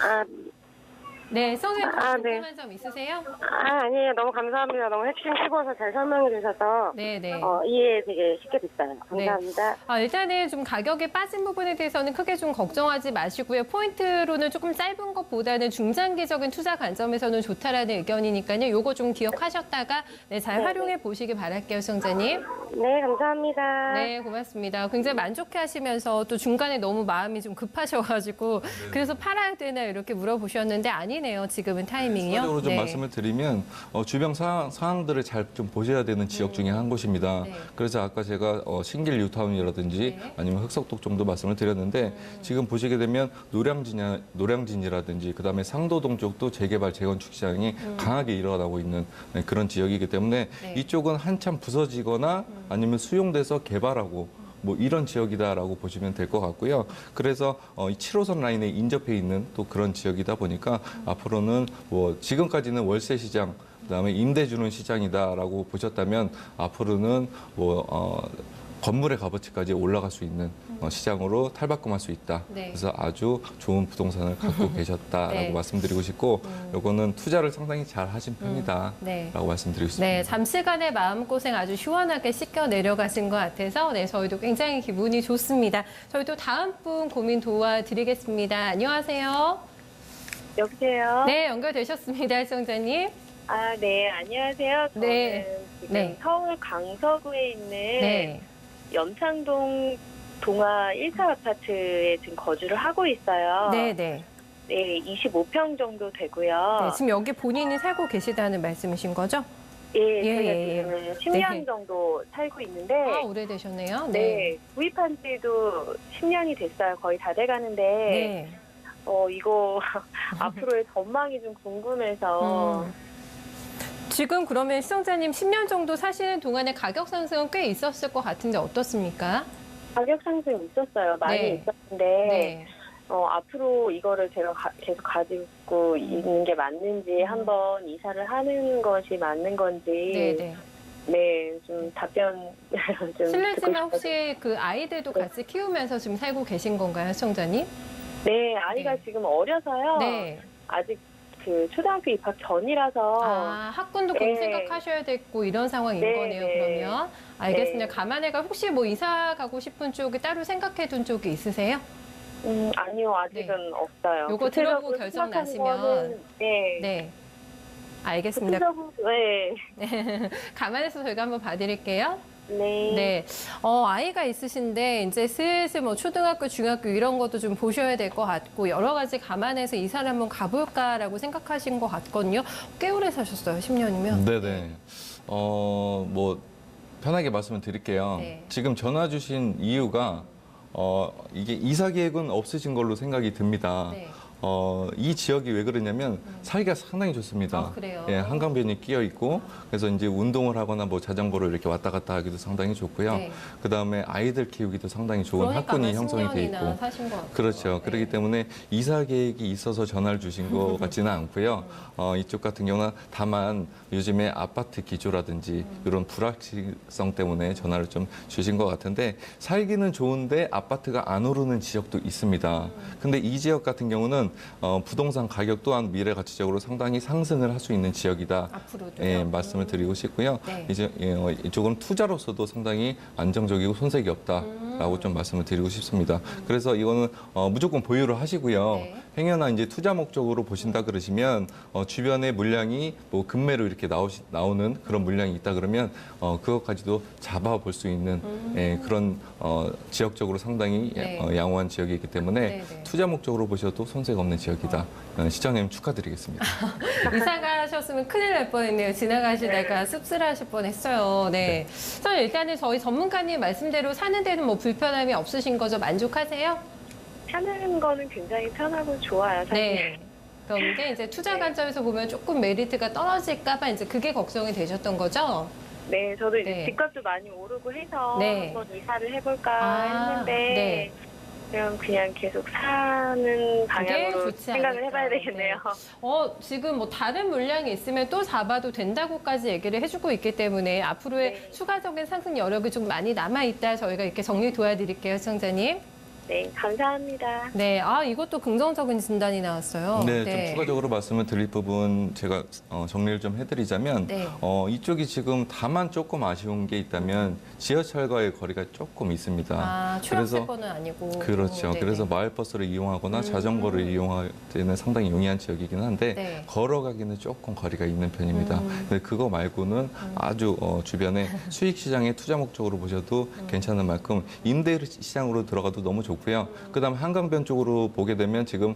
네, 시청자님
아,
궁금한 점 있으세요?
아니에요. 너무 감사합니다. 너무 핵심 찝어서 잘 설명해 주셔서
네, 네.
이해 되게 쉽게 됐어요. 감사합니다.
일단은 좀 가격에 빠진 부분에 대해서는 크게 좀 걱정하지 마시고요. 포인트로는 조금 짧은 것보다는 중장기적인 투자 관점에서는 좋다라는 의견이니까요. 요거 좀 기억하셨다가 잘 활용해 보시기 바랄게요, 시청자님.
네, 감사합니다.
네, 고맙습니다. 굉장히 만족해 하시면서 또 중간에 너무 마음이 좀 급하셔가지고 그래서 팔아야 되나 이렇게 물어보셨는데 아니네요. 지금은 타이밍이요.
추가적으로 좀
네.
말씀을 드리면 주변 상황들을 잘 좀 보셔야 되는 지역 중에 한 곳입니다.
네.
그래서 아까 제가 신길 뉴타운이라든지
네.
아니면 흑석동 정도 말씀을 드렸는데 지금 보시게 되면 노량진이라든지 그다음에 상도동 쪽도 재개발 재건축 시장이 강하게 일어나고 있는 그런 지역이기 때문에
네.
이쪽은 한참 부서지거나 아니면 수용돼서 개발하고 뭐 이런 지역이다라고 보시면 될 것 같고요. 그래서 이 7호선 라인에 인접해 있는 또 그런 지역이다 보니까 앞으로는 뭐 지금까지는 월세 시장 그다음에 임대 주는 시장이다라고 보셨다면 앞으로는 건물의 값어치까지 올라갈 수 있는 시장으로 탈바꿈할 수 있다.
네.
그래서 아주 좋은 부동산을 갖고 계셨다라고
네.
말씀드리고 싶고 요거는 투자를 상당히 잘 하신 편이다라고
네.
말씀드리고 싶습니다.
네, 잠시간의 마음고생 아주 시원하게 씻겨 내려가신 것 같아서 저희도 굉장히 기분이 좋습니다. 저희도 다음 분 고민 도와드리겠습니다. 안녕하세요.
여보세요?
네, 연결되셨습니다, 시청자님.
네, 안녕하세요. 저는
네.
지금
네.
서울 강서구에 있는
네.
연창동 동아 1차 아파트에 지금 거주를 하고 있어요.
네, 네.
네, 25평 정도 되고요.
네, 지금 여기 본인이 살고 계시다는 말씀이신 거죠?
예,
예,
제가
예, 예.
지금 10년
네.
정도 살고 있는데,
오래되셨네요.
네, 구입한 지도 10년이 됐어요. 거의 다 돼가는데,
네.
이거 앞으로의 전망이 좀 궁금해서,
지금 그러면 시청자님 10년 정도 사시는 동안에 가격 상승은 꽤 있었을 것 같은데 어떻습니까?
가격 상승 있었어요. 많이
네.
있었는데,
네.
앞으로 이거를 제가 계속 가지고 있는 게 맞는지 한번 이사를 하는 것이 맞는 건지
네, 네.
네, 좀 답변 좀 듣고
실례지만
싶어서.
혹시 그 아이들도 같이 키우면서 지금 살고 계신 건가요, 시청자님?
네, 아이가
네.
지금 어려서요.
네.
아직 그 초등학교 입학 전이라서
학군도 꼭
네.
생각하셔야 되고 이런 상황인
네,
거네요,
네.
그러면. 알겠습니다.
네.
감안해가 혹시 뭐 이사 가고 싶은 쪽에 따로 생각해 둔 쪽이 있으세요?
아니요, 아직은 없어요.
요거 들어보고
구체적으로
결정
생각하는
나시면.
거는, 네.
네. 알겠습니다.
구체적으로, 네.
감안해서 저희가 한번 봐드릴게요.
네.
네. 아이가 있으신데 이제 슬슬 뭐 초등학교, 중학교 이런 것도 좀 보셔야 될 것 같고 여러 가지 감안해서 이사를 한번 가볼까라고 생각하신 것 같거든요. 꽤 오래 사셨어요, 10년이면.
네네. 뭐 편하게 말씀을 드릴게요.
네.
지금 전화 주신 이유가 이게 이사 계획은 없으신 걸로 생각이 듭니다.
네.
이 지역이 왜 그러냐면 살기가 상당히 좋습니다.
아, 그래요?
예, 한강변이 끼어 있고 그래서 이제 운동을 하거나 뭐 자전거로 이렇게 왔다 갔다 하기도 상당히 좋고요.
네.
그다음에 아이들 키우기도 상당히 좋은
그러니까
학군이
아마
형성이 돼
10년이나
있고
사신 것 같아요.
그렇죠.
네.
그렇기 때문에 이사 계획이 있어서 전화를 주신 것 같지는 않고요. 이쪽 같은 경우는 다만 요즘에 아파트 기조라든지 이런 불확실성 때문에 전화를 좀 주신 것 같은데 살기는 좋은데 아파트가 안 오르는 지역도 있습니다. 근데 이 지역 같은 경우는 부동산 가격 또한 미래 가치적으로 상당히 상승을 할 수 있는 지역이다.
앞으로도요?
예, 말씀을 드리고 싶고요.
네.
이제 이쪽은 투자로서도 상당히 안정적이고 손색이 없다라고 좀 말씀을 드리고 싶습니다. 그래서 이거는 무조건 보유를 하시고요.
네.
행여나 이제 투자 목적으로 보신다 그러시면 주변에 물량이 뭐 급매로 이렇게 나오는 그런 물량이 있다 그러면 그것까지도 잡아볼 수 있는 예, 그런 지역적으로 상당히
네.
양호한 지역이기 때문에
네, 네.
투자 목적으로 보셔도 손색 없는 지역이다. 시장님 축하드리겠습니다.
이사 가셨으면 큰일 날 뻔했네요. 지나가시다가 씁쓸하실 뻔했어요. 네. 저는 일단은 저희 전문가님 말씀대로 사는 데는 뭐 불편함이 없으신 거죠? 만족하세요?
사는 거는 굉장히 편하고 좋아요, 사실.
네. 그런데 이제 투자 관점에서 보면 조금 메리트가 떨어질까봐 이제 그게 걱정이 되셨던 거죠?
네, 저도 이제
네.
집값도 많이 오르고 해서
네.
한번 이사를 해볼까
아,
했는데
네.
그냥 계속 사는 방향으로
좋지
생각을
않을까.
해봐야 되겠네요.
지금 뭐 다른 물량이 있으면 또 잡아도 된다고까지 얘기를 해주고 있기 때문에 앞으로의
네.
추가적인 상승 여력이 좀 많이 남아있다. 저희가 이렇게 정리 도와드릴게요, 시청자님.
네, 감사합니다.
네, 아 이것도 긍정적인 진단이 나왔어요.
네, 좀 추가적으로 말씀을 드릴 부분 제가 정리를 좀 해드리자면
네.
이쪽이 지금 다만 조금 아쉬운 게 있다면 지하철과의 거리가 조금 있습니다.
아, 초록색거는 아니고.
그렇죠.
네네.
그래서 마을버스를 이용하거나 자전거를 이용할 때는 상당히 용이한 지역이긴 한데
네.
걸어가기는 조금 거리가 있는 편입니다. 근데 그거 말고는 아주 주변에 수익시장의 투자 목적으로 보셔도 괜찮은 만큼 임대시장으로 들어가도 너무 좋고요. 그다음에 한강변 쪽으로 보게 되면 지금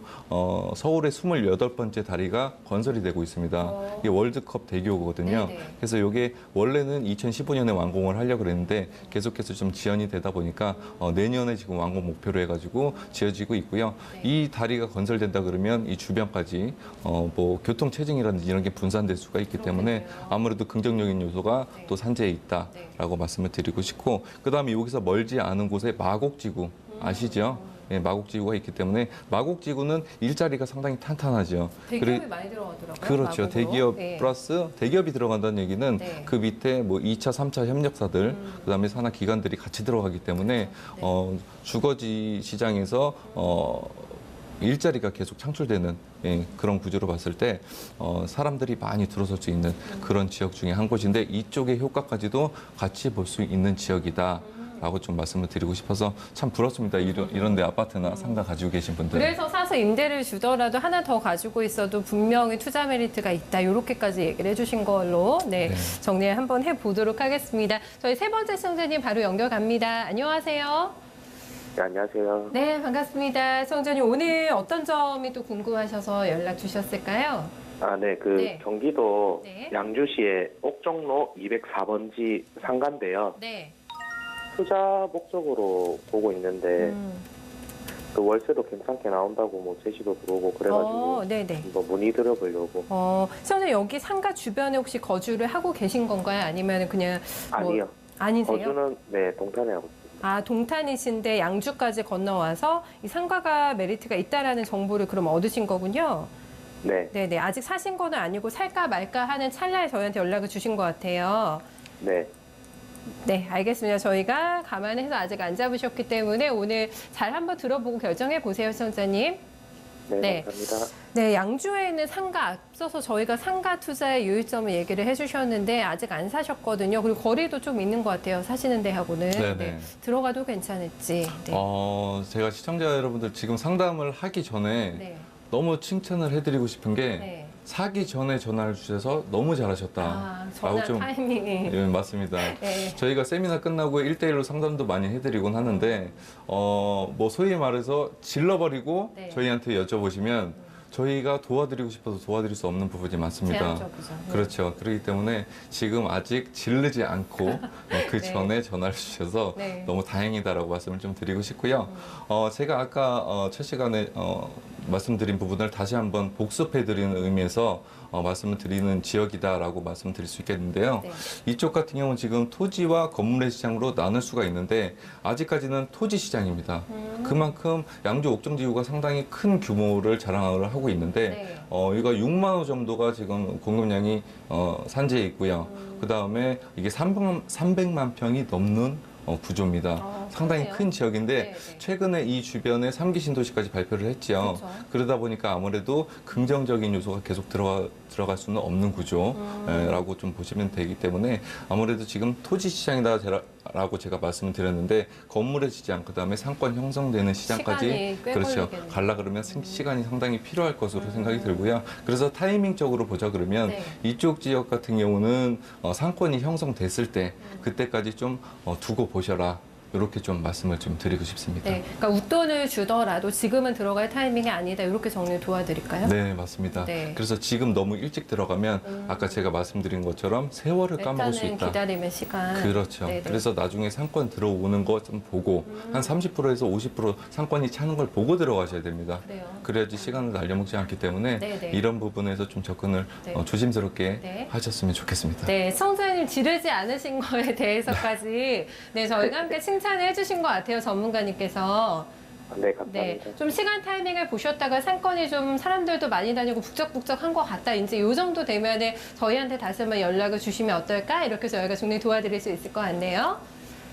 서울의 28번째 다리가 건설이 되고 있습니다. 이게 월드컵 대교거든요.
네네.
그래서 이게 원래는 2015년에 완공을 하려고 그랬는데 계속해서 좀 지연이 되다 보니까 내년에 지금 완공 목표로 해가지고 지어지고 있고요. 이 다리가 건설된다 그러면 이 주변까지 뭐 교통 체증이라든지 이런 게 분산될 수가 있기 때문에 아무래도 긍정적인 요소가 또 산재에 있다라고 말씀을 드리고 싶고, 그다음에 여기서 멀지 않은 곳에 마곡지구 아시죠? 예, 마곡지구가 있기 때문에 마곡지구는 일자리가 상당히 탄탄하죠.
대기업이 많이 들어가더라고요.
그렇죠.
마곡으로.
대기업
네.
플러스 대기업이 들어간다는 얘기는
네.
그 밑에 뭐 2차, 3차 협력사들, 그다음에 산하 기관들이 같이 들어가기 때문에 주거지 시장에서 일자리가 계속 창출되는 그런 구조로 봤을 때 사람들이 많이 들어설 수 있는 그런 지역 중에 한 곳인데 이쪽의 효과까지도 같이 볼 수 있는 지역이다. 라고 좀 말씀을 드리고 싶어서 참 부럽습니다. 이런 데 아파트나 상가 가지고 계신 분들.
그래서 사서 임대를 주더라도 하나 더 가지고 있어도 분명히 투자 메리트가 있다. 이렇게까지 얘기를 해주신 걸로
네.
정리 한번 해보도록 하겠습니다. 저희 세 번째 시청자님 바로 연결 갑니다. 안녕하세요.
네, 안녕하세요.
네, 반갑습니다. 시청자님 오늘 어떤 점이 또 궁금하셔서 연락 주셨을까요?
네,
네.
경기도
네.
양주시의 옥정로 204번지 상가인데요.
네.
투자 목적으로 보고 있는데 그 월세도 괜찮게 나온다고 뭐 제시도 들어오고 그래가지고
네네.
뭐 문의 드려보려고.
시청자님 여기 상가 주변에 혹시 거주를 하고 계신 건가요? 아니면 그냥
아니요.
아니세요?
거주는 네 동탄에 하고 있습니다.
아, 동탄이신데 양주까지 건너와서 이 상가가 메리트가 있다라는 정보를 그럼 얻으신 거군요.
네,
네네. 아직 사신 거는 아니고 살까 말까 하는 찰나에 저희한테 연락을 주신 것 같아요.
네,
네, 알겠습니다. 저희가 감안해서 아직 안 잡으셨기 때문에 오늘 잘 한번 들어보고 결정해 보세요, 시청자님.
네,
네.
감사합니다.
네, 양주에 있는 상가 앞서서 저희가 상가 투자의 유의점을 얘기를 해주셨는데 아직 안 사셨거든요. 그리고 거리도 좀 있는 것 같아요. 사시는 데하고는.
네네.
네, 들어가도 괜찮을지. 네.
제가 시청자 여러분들 지금 상담을 하기 전에
네.
너무 칭찬을 해드리고 싶은 게
네.
사기 전에 전화를 주셔서 너무 잘하셨다.
아, 전화
좀-
타이밍이.
예, 맞습니다.
네.
저희가 세미나 끝나고 1대1로 상담도 많이 해드리곤 하는데, 뭐 소위 말해서 질러버리고
네.
저희한테 여쭤보시면 저희가 도와드리고 싶어서 도와드릴 수 없는 부분이 많습니다.
제한적이죠. 네.
그렇죠. 그렇기 때문에 지금 아직 질르지 않고 그
네.
전에 전화를 주셔서
네.
너무 다행이다라고 말씀을 좀 드리고 싶고요. 제가 아까 첫 시간에 말씀드린 부분을 다시 한번 복습해드리는 의미에서 말씀을 드리는 지역이다라고 말씀을 드릴 수 있겠는데요.
네.
이쪽 같은 경우는 지금 토지와 건물의 시장으로 나눌 수가 있는데 아직까지는 토지 시장입니다. 그만큼 양주 옥정지구가 상당히 큰 규모를 자랑을 하고 있는데
네.
이거 6만 호 정도가 지금 공급량이 산재에 있고요. 그 다음에 이게 300만 평이 넘는 구조입니다. 상당히
그러네요.
큰 지역인데
네, 네.
최근에 이 주변에 3기 신도시까지 발표를 했죠.
그렇죠.
그러다 보니까 아무래도 긍정적인 요소가 계속 들어갈 수는 없는 구조라고 좀 보시면 되기 때문에 아무래도 지금 토지 시장이다라고 제가 말씀을 드렸는데 건물의 시장, 그다음에 상권 형성되는 시장까지
시간이 꽤
그렇죠.
걸리겠네요.
갈라 그러면 시간이 상당히 필요할 것으로 생각이 들고요. 그래서 타이밍적으로 보자 그러면
네.
이쪽 지역 같은 경우는 상권이 형성됐을 때 그때까지 좀 두고 보셔라. 이렇게 좀 말씀을 좀 드리고 싶습니다.
네. 그러니까 웃돈을 주더라도 지금은 들어갈 타이밍이 아니다. 이렇게 정리 도와드릴까요?
네, 맞습니다.
네.
그래서 지금 너무 일찍 들어가면 아까 제가 말씀드린 것처럼 세월을 까먹을 수
일단은
있다.
기다림의 시간.
그렇죠.
네네.
그래서 나중에 상권 들어오는 거 좀 보고 한 30%에서 50% 상권이 차는 걸 보고 들어가셔야 됩니다.
그래요.
그래야지 시간을 날려먹지 않기 때문에
네네.
이런 부분에서 좀 접근을
네.
조심스럽게
네.
하셨으면 좋겠습니다.
네, 시청자님 지르지 않으신 거에 대해서까지 네, 저희가 함께 칭찬을 해주신 것 같아요, 전문가님께서.
네, 감사합니다.
네, 좀 시간 타이밍을 보셨다가 상권이 좀 사람들도 많이 다니고 북적북적한 것 같다. 이제 요 정도 되면은 저희한테 다시 한번 연락을 주시면 어떨까? 이렇게 저희가 정리 도와드릴 수 있을 것 같네요.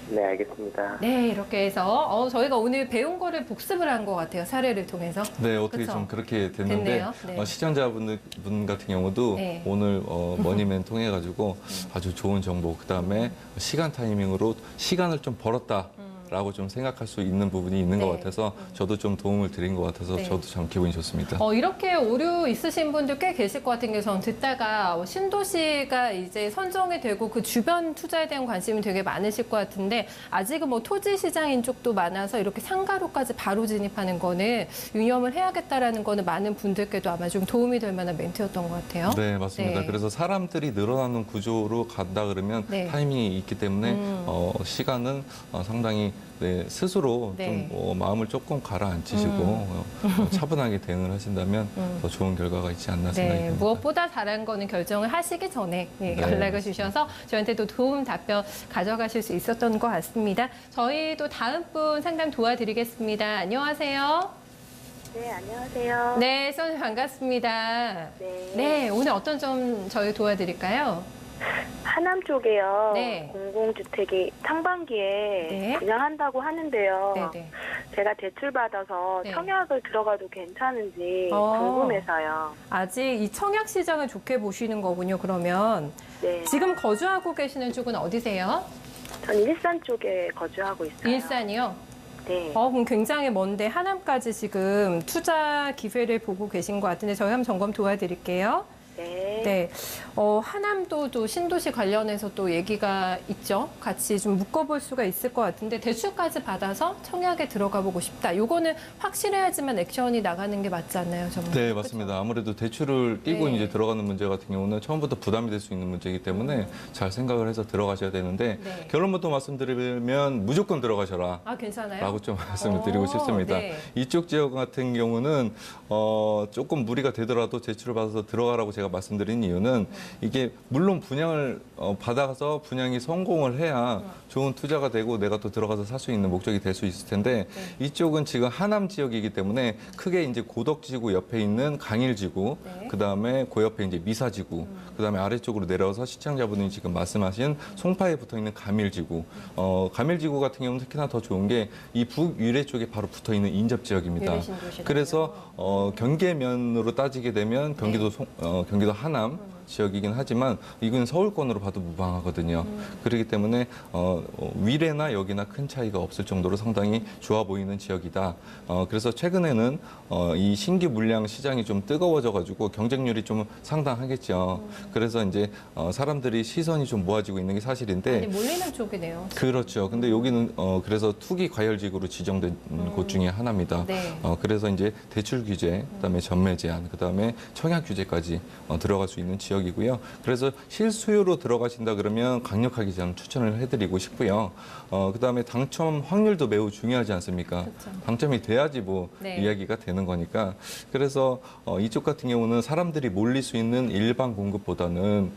네, 알겠습니다.
네, 이렇게 해서 저희가 오늘 배운 거를 복습을 한 것 같아요. 사례를 통해서.
네, 어떻게
그쵸?
좀 그렇게 됐는데
됐네요. 네.
시청자분 같은 경우도
네.
오늘 머니맨 통해 가지고 아주 좋은 정보, 그다음에 시간 타이밍으로 시간을 좀 벌었다라고 좀 생각할 수 있는 부분이 있는
네.
것 같아서 저도 좀 도움을 드린 것 같아서
네.
저도 참 기분이 좋습니다.
이렇게 오류 있으신 분들 꽤 계실 것 같은 게 저는 듣다가 신도시가 이제 선정이 되고 그 주변 투자에 대한 관심이 되게 많으실 것 같은데 아직은 뭐 토지 시장인 쪽도 많아서 이렇게 상가로까지 바로 진입하는 거는 유념을 해야겠다라는 거는 많은 분들께도 아마 좀 도움이 될 만한 멘트였던 것 같아요.
네, 맞습니다.
네.
그래서 사람들이 늘어나는 구조로 간다 그러면
네.
타이밍이 있기 때문에 시간은 상당히 네, 스스로
네.
좀 마음을 조금 가라앉히시고 차분하게 대응을 하신다면 더 좋은 결과가 있지 않나 생각이
네,
듭니다.
무엇보다 잘한 거는 결정을 하시기 전에
네,
연락을
맞습니다.
주셔서 저한테도 도움 답변 가져가실 수 있었던 것 같습니다. 저희도 다음 분 상담 도와드리겠습니다. 안녕하세요.
네, 안녕하세요.
네, 선생님 반갑습니다.
네.
네, 오늘 어떤 점 저희 도와드릴까요?
하남 쪽에요.
네.
공공주택이 상반기에
네.
분양한다고 하는데요.
네네.
제가 대출 받아서
네.
청약을 들어가도 괜찮은지
어.
궁금해서요.
아직 이 청약 시장을 좋게 보시는 거군요. 그러면
네.
지금 거주하고 계시는 쪽은 어디세요?
전 일산 쪽에 거주하고 있어요.
일산이요?
네.
그럼 굉장히 먼데 하남까지 지금 투자 기회를 보고 계신 것 같은데 저희 한번 점검 도와드릴게요.
네.
네, 하남도 또 신도시 관련해서 또 얘기가 있죠. 같이 좀 묶어볼 수가 있을 것 같은데 대출까지 받아서 청약에 들어가 보고 싶다. 요거는 확실해야지만 액션이 나가는 게 맞지 않나요, 정말?
네, 맞습니다. 아무래도 대출을 끼고
네.
이제 들어가는 문제 같은 경우는 처음부터 부담이 될 수 있는 문제이기 때문에 잘 생각을 해서 들어가셔야 되는데
네.
결론부터 말씀드리면 무조건 들어가셔라.
아, 괜찮아요?
라고 좀 말씀을 드리고 싶습니다.
네.
이쪽 지역 같은 경우는 조금 무리가 되더라도 대출을 받아서 들어가라고 제가 말씀드린 이유는 이게 물론 분양을 받아서 분양이 성공을 해야 좋은 투자가 되고 내가 또 들어가서 살 수 있는 목적이 될 수 있을 텐데 이쪽은 지금 하남 지역이기 때문에 크게 이제 고덕지구 옆에 있는 강일지구,
네.
그다음에 그 옆에 이제 미사지구, 그다음에 아래쪽으로 내려와서 시청자분이 지금 말씀하신 송파에 붙어 있는 가밀지구. 가밀지구 같은 경우는 특히나 더 좋은 게 이 북유래 쪽에 바로 붙어 있는 인접 지역입니다.
유래신도시라고요.
그래서 경계면으로 따지게 되면 경기도 경기도 하남 지역이긴 하지만 이건 서울권으로 봐도 무방하거든요. 그렇기 때문에 위례나 여기나 큰 차이가 없을 정도로 상당히 좋아 보이는 지역이다. 그래서 최근에는 이 신규 물량 시장이 좀 뜨거워져가지고 경쟁률이 좀 상당하겠죠. 그래서 이제 사람들이 시선이 좀 모아지고 있는 게 사실인데
아니, 몰리는 쪽이네요.
그렇죠. 근데 여기는 그래서 투기 과열지구로 지정된 곳 중에 하나입니다.
네.
그래서 이제 대출 규제, 그다음에 전매 제한, 그다음에 청약 규제까지 들어갈 수 있는 지역이고요. 그래서 실수요로 들어가신다 그러면 강력하게 저는 추천을 해드리고 싶고요. 그다음에 당첨 확률도 매우 중요하지 않습니까?
그렇죠.
당첨이 돼야지 뭐
네.
이야기가 되는 거니까. 그래서 이쪽 같은 경우는 사람들이 몰릴 수 있는 일반 공급보다는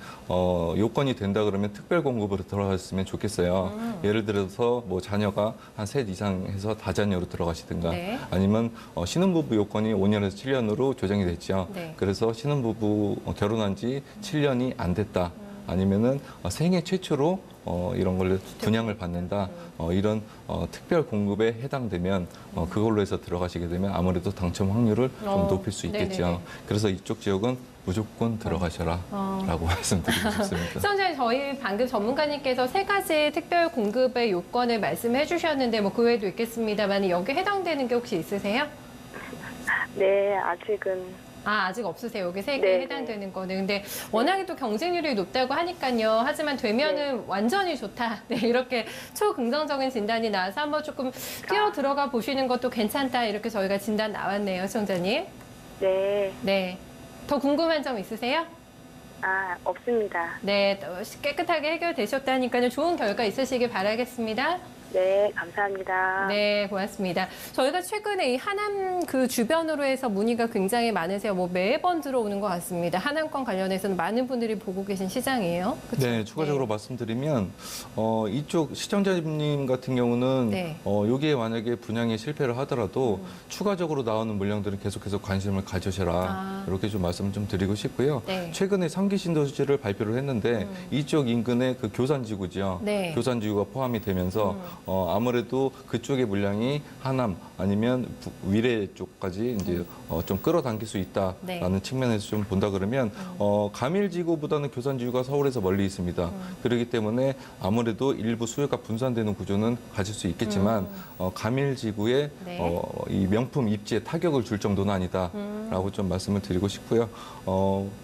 요건이 된다 그러면 특별 공급으로 들어갔으면 좋겠어요. 예를 들어서 뭐 자녀가 한 셋 이상 해서 다자녀로 들어가시든가
네.
아니면 신혼부부 요건이 5년에서 7년으로 조정이 됐죠.
네.
그래서 신혼부부 결혼한 지 7년이 안 됐다. 아니면은 생애 최초로 이런 걸로 분양을 받는다. 이런 특별 공급에 해당되면 그걸로 해서 들어가시게 되면 아무래도 당첨 확률을 좀 높일 수 있겠죠.
네네네.
그래서 이쪽 지역은 무조건 들어가셔라라고 말씀드리고 싶습니다.
선생님, 저희 방금 전문가님께서 세 가지 특별 공급의 요건을 말씀해 주셨는데 뭐 그 외에도 있겠습니다만 여기에 해당되는 게 혹시 있으세요?
네, 아직은.
아직 없으세요. 여기 세
네,
개에
네.
해당되는 거는. 근데 워낙에 또 경쟁률이 높다고 하니까요. 하지만 되면은 완전히 좋다. 네, 이렇게 초긍정적인 진단이 나와서 한번 조금 뛰어 들어가 보시는 것도 괜찮다. 이렇게 저희가 진단 나왔네요, 시청자님.
네.
네. 더 궁금한 점 있으세요?
없습니다.
네, 또 깨끗하게 해결되셨다니까요. 좋은 결과 있으시길 바라겠습니다.
네, 감사합니다.
네, 고맙습니다. 저희가 최근에 이 하남 그 주변으로 해서 문의가 굉장히 많으세요. 뭐 매번 들어오는 것 같습니다. 하남권 관련해서는 많은 분들이 보고 계신 시장이에요. 그쵸?
네, 추가적으로 말씀드리면 이쪽 시청자님 같은 경우는
네.
여기에 만약에 분양에 실패를 하더라도 추가적으로 나오는 물량들은 계속해서 관심을 가져셔라.
아.
이렇게 좀 말씀을 좀 드리고 싶고요.
네.
최근에 상기 신도시를 발표를 했는데 이쪽 인근에 그 교산지구죠.
네.
교산지구가 포함이 되면서 아무래도 그쪽의 물량이 하남 아니면 위례 쪽까지 이제 좀 끌어당길 수 있다라는
네.
측면에서 좀 본다 그러면 가밀지구보다는 교산지구가 서울에서 멀리 있습니다. 그렇기 때문에 아무래도 일부 수요가 분산되는 구조는 가질 수 있겠지만 가밀지구에
네.
이 명품 입지에 타격을 줄 정도는 아니다라고 좀 말씀을 드리고 싶고요.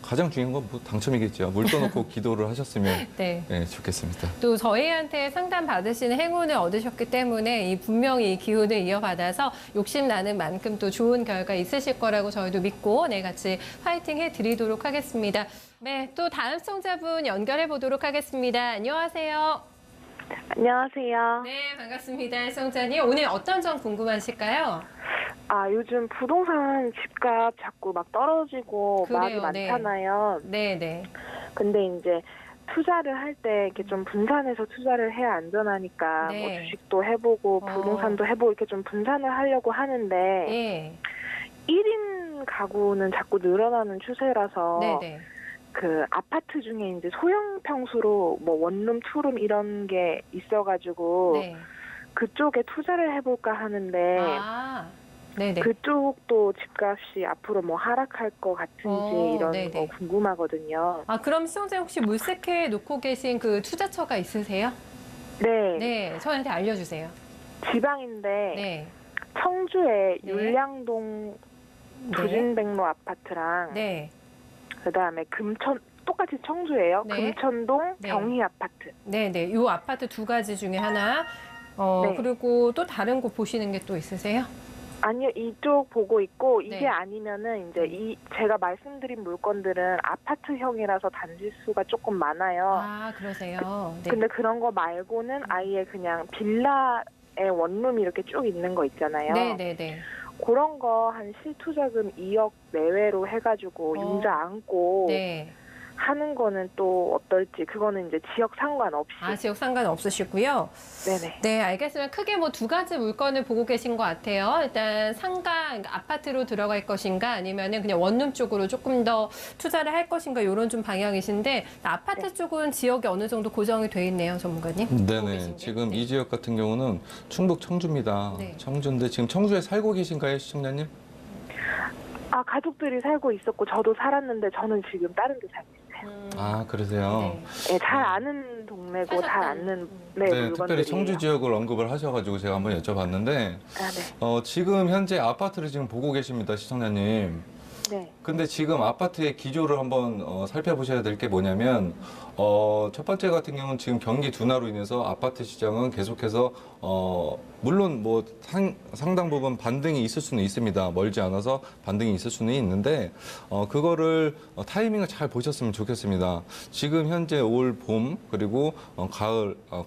가장 중요한 건 뭐 당첨이겠죠. 물 떠놓고 기도를 하셨으면
네.
네, 좋겠습니다.
또 저희한테 상담 받으시는 행운을 얻으셨기 때문에 이 분명히 이 기운을 이어받아서 욕심나는 만큼 또 좋은 결과 있으실 거라고 저희도 믿고 네, 같이 파이팅 해드리도록 하겠습니다. 네, 또 다음 시청자분 연결해 보도록 하겠습니다. 안녕하세요.
안녕하세요.
네, 반갑습니다. 시청자님. 오늘 어떤 점 궁금하실까요?
요즘 부동산 집값 자꾸 막 떨어지고
그래요,
말이
네.
많잖아요.
네, 네.
근데 이제 투자를 할 때 이렇게 좀 분산해서 투자를 해야 안전하니까
네.
뭐 주식도 해보고 부동산도 해보고 이렇게 좀 분산을 하려고 하는데
예.
1인 가구는 자꾸 늘어나는 추세라서
네, 네.
그 아파트 중에 이제 소형 평수로 뭐 원룸, 투룸 이런 게 있어가지고
네.
그쪽에 투자를 해볼까 하는데
아, 네, 네.
그쪽도 집값이 앞으로 뭐 하락할 것 같은지 이런
네네.
거 궁금하거든요.
아, 그럼 시청자 혹시 물색해 놓고 계신 그 투자처가 있으세요?
네,
네, 저한테 알려주세요.
지방인데
네.
청주의
네.
율량동 부진백로 아파트랑
네.
그다음에 똑같이 청주예요.
네.
금천동
네.
경희 아파트.
네, 네. 요 아파트 두 가지 중에 하나.
네.
그리고 또 다른 곳 보시는 게 또 있으세요?
아니요, 이쪽 보고 있고 이게
네.
아니면은 이제 제가 말씀드린 물건들은 아파트형이라서 단지 수가 조금 많아요.
아, 그러세요. 네.
근데 그런 거 말고는 아예 그냥 빌라에 원룸이 이렇게 쭉 있는 거 있잖아요.
네, 네, 네.
그런 거 한 실투자금 2억 내외로 해가지고 융자 안고
네.
하는 거는 또 어떨지 그거는 이제 지역 상관없이.
아, 지역 상관없으시고요.
네네.
네, 알겠습니다. 크게 뭐 두 가지 물건을 보고 계신 것 같아요. 일단 상가, 그러니까 아파트로 들어갈 것인가 아니면은 그냥 원룸 쪽으로 조금 더 투자를 할 것인가 이런 좀 방향이신데 아파트
네.
쪽은 지역이 어느 정도 고정이 돼 있네요, 전문가님. 보고
네네.
계신 게.
지금
네.
이 지역 같은 경우는 충북 청주입니다.
네.
청주인데 지금 청주에 살고 계신가요, 시청자님?
가족들이 살고 있었고 저도 살았는데 저는 지금 다른 데 살고 있어요.
아, 그러세요?
네.
네, 잘 아는 동네고 잘
사셨다는.
아는
네,
물건들이에요.
특별히 청주 지역을 언급을 하셔가지고 제가 한번 여쭤봤는데,
네.
지금 현재 아파트를 지금 보고 계십니다, 시청자님.
네.
근데 지금 아파트의 기조를 한번 살펴보셔야 될 게 뭐냐면, 첫 번째 같은 경우는 지금 경기 둔화로 인해서 아파트 시장은 계속해서 물론 뭐 상당 부분 반등이 있을 수는 있습니다. 멀지 않아서 반등이 있을 수는 있는데 그거를 타이밍을 잘 보셨으면 좋겠습니다. 지금 현재 올 봄 그리고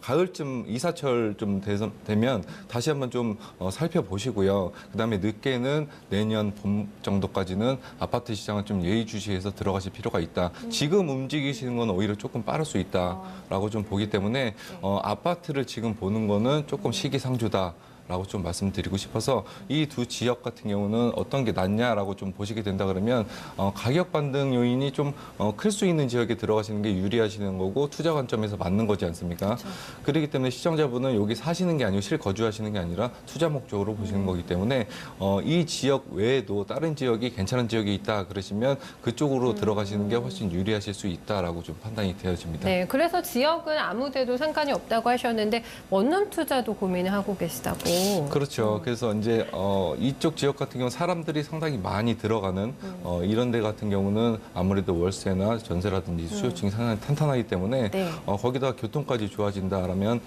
가을쯤 이사철 좀 되면 다시 한번 좀 살펴보시고요. 그다음에 늦게는 내년 봄 정도까지는 아파트 시장을 좀 예의주시해서 들어가실 필요가 있다. 지금 움직이시는 건 오히려 조금 빠를 수 있다라고 좀 보기 때문에 아파트를 지금 보는 거는 조금 시기상조다. 라고 좀 말씀드리고 싶어서 이 두 지역 같은 경우는 어떤 게 낫냐라고 좀 보시게 된다 그러면 가격 반등 요인이 좀 클 수 있는 지역에 들어가시는 게 유리하시는 거고 투자 관점에서 맞는 거지 않습니까? 그렇기 때문에 시청자분은 여기 사시는 게 아니고 실거주하시는 게 아니라 투자 목적으로 보시는 거기 때문에 이 지역 외에도 다른 지역이 괜찮은 지역이 있다 그러시면 그쪽으로 들어가시는 게 훨씬 유리하실 수 있다라고 좀 판단이 되어집니다.
네, 그래서 지역은 아무 데도 상관이 없다고 하셨는데 원룸 투자도 고민을 하고 계시다고.
그렇죠. 그래서 이제 이쪽 지역 같은 경우는 사람들이 상당히 많이 들어가는 이런 데 같은 경우는 아무래도 월세나 전세라든지 수요층이 상당히 탄탄하기 때문에
네.
거기다가 교통까지 좋아진다라면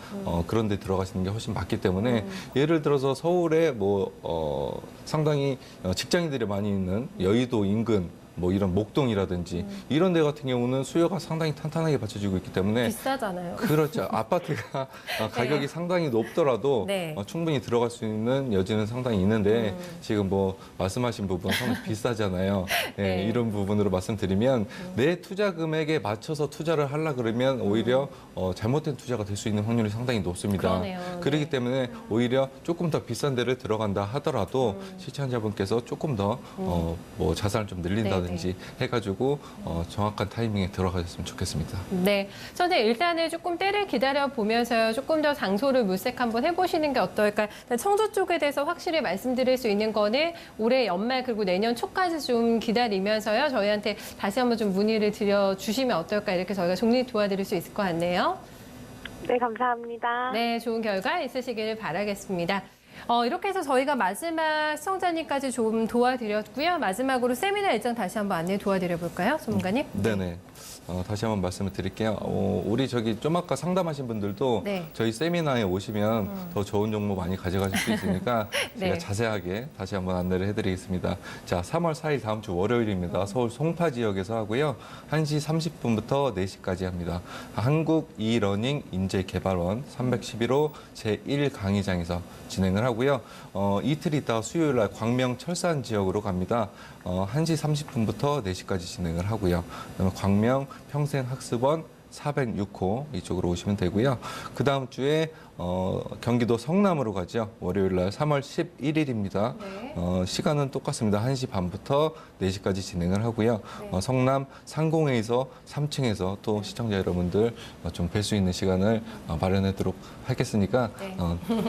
그런 데 들어가시는 게 훨씬 맞기 때문에 예를 들어서 서울에 뭐 상당히 직장인들이 많이 있는 여의도 인근 뭐 이런 목동이라든지 이런 데 같은 경우는 수요가 상당히 탄탄하게 받쳐지고 있기 때문에
비싸잖아요.
그렇죠. 아파트가 가격이 상당히 높더라도
네.
충분히 들어갈 수 있는 여지는 상당히 있는데 지금 뭐 말씀하신 부분 상당히 비싸잖아요. 예,
네.
이런 부분으로 말씀드리면 내 투자 금액에 맞춰서 투자를 하려 그러면 오히려 잘못된 투자가 될 수 있는 확률이 상당히 높습니다.
그러네요.
그렇기
네.
때문에 오히려 조금 더 비싼 데를 들어간다 하더라도 시청자분께서 조금 더 뭐 자산을 좀 늘린다든지 해가지고 정확한 타이밍에 들어가셨으면 좋겠습니다.
네, 저는 일단은 조금 때를 기다려 보면서요. 조금 더 장소를 물색 한번 해보시는 게 어떨까. 일단 청주 쪽에 대해서 확실히 말씀드릴 수 있는 거는 올해 연말 그리고 내년 초까지 좀 기다리면서요. 저희한테 다시 한번 좀 문의를 드려주시면 어떨까. 이렇게 저희가 정리 도와드릴 수 있을 것 같네요.
네, 감사합니다.
네, 좋은 결과 있으시기를 바라겠습니다. 이렇게 해서 저희가 마지막 시청자님까지 좀 도와드렸고요. 마지막으로 세미나 일정 다시 한번 안내 도와드려 볼까요, 전문가님?
네네. 다시 한번 말씀을 드릴게요. 우리 저기 좀 아까 상담하신 분들도
네.
저희 세미나에 오시면 더 좋은 정보 많이 가져가실 수 있으니까
네.
제가 자세하게 다시 한번 안내를 해드리겠습니다. 자, 3월 4일 다음 주 월요일입니다. 서울 송파 지역에서 하고요. 1시 30분부터 4시까지 합니다. 한국 이러닝 인재개발원 311호 제1강의장에서 진행을 하고요. 이틀 있다가 수요일 날 광명 철산 지역으로 갑니다. 1시 30분부터 4시까지 진행을 하고요. 그다음에 광명 평생학습원 406호 이쪽으로 오시면 되고요. 그 다음 주에 경기도 성남으로 가죠. 월요일 날 3월 11일입니다.
네.
시간은 똑같습니다. 1시 반부터 4시까지 진행을 하고요.
네.
성남 상공회에서 3층에서 또 시청자 여러분들 좀 뵐 수 있는 시간을 마련하도록 하겠으니까
네.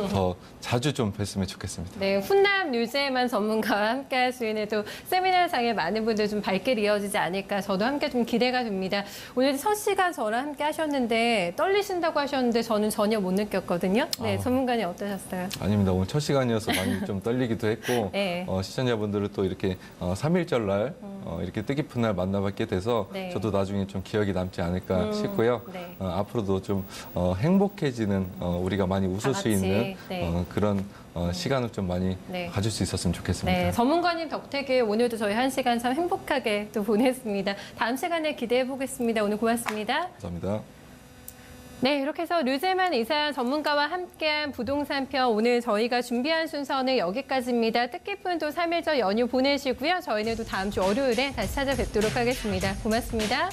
더 자주 좀 뵀으면 좋겠습니다.
네, 훈남 류재만 전문가와 함께 할 수 있는 또 세미나상에 많은 분들 좀 발길이 이어지지 않을까 저도 함께 좀 기대가 됩니다. 오늘 첫 시간 저랑 함께 하셨는데 떨리신다고 하셨는데 저는 전혀 못 느꼈거든요. 네, 전문가님 어떠셨어요?
아닙니다. 오늘 첫 시간이어서 많이 좀 떨리기도 했고
네.
시청자분들을 또 이렇게 3.1절 날 이렇게 뜻깊은 날 만나뵙게 돼서
네.
저도 나중에 좀 기억이 남지 않을까 싶고요.
네.
앞으로도 좀 행복해지는 우리가 많이 웃을
다
수
같이,
있는
네.
그런 시간을 좀 많이
네.
가질 수 있었으면 좋겠습니다.
네, 전문가님 덕택에 오늘도 저희 1시간 참 행복하게 또 보냈습니다. 다음 시간에 기대해 보겠습니다. 오늘 고맙습니다.
감사합니다.
네, 이렇게 해서 류재만 이사 전문가와 함께한 부동산 편 오늘 저희가 준비한 순서는 여기까지입니다. 뜻깊은 또 3.1절 연휴 보내시고요. 저희는 또 다음 주 월요일에 다시 찾아뵙도록 하겠습니다. 고맙습니다.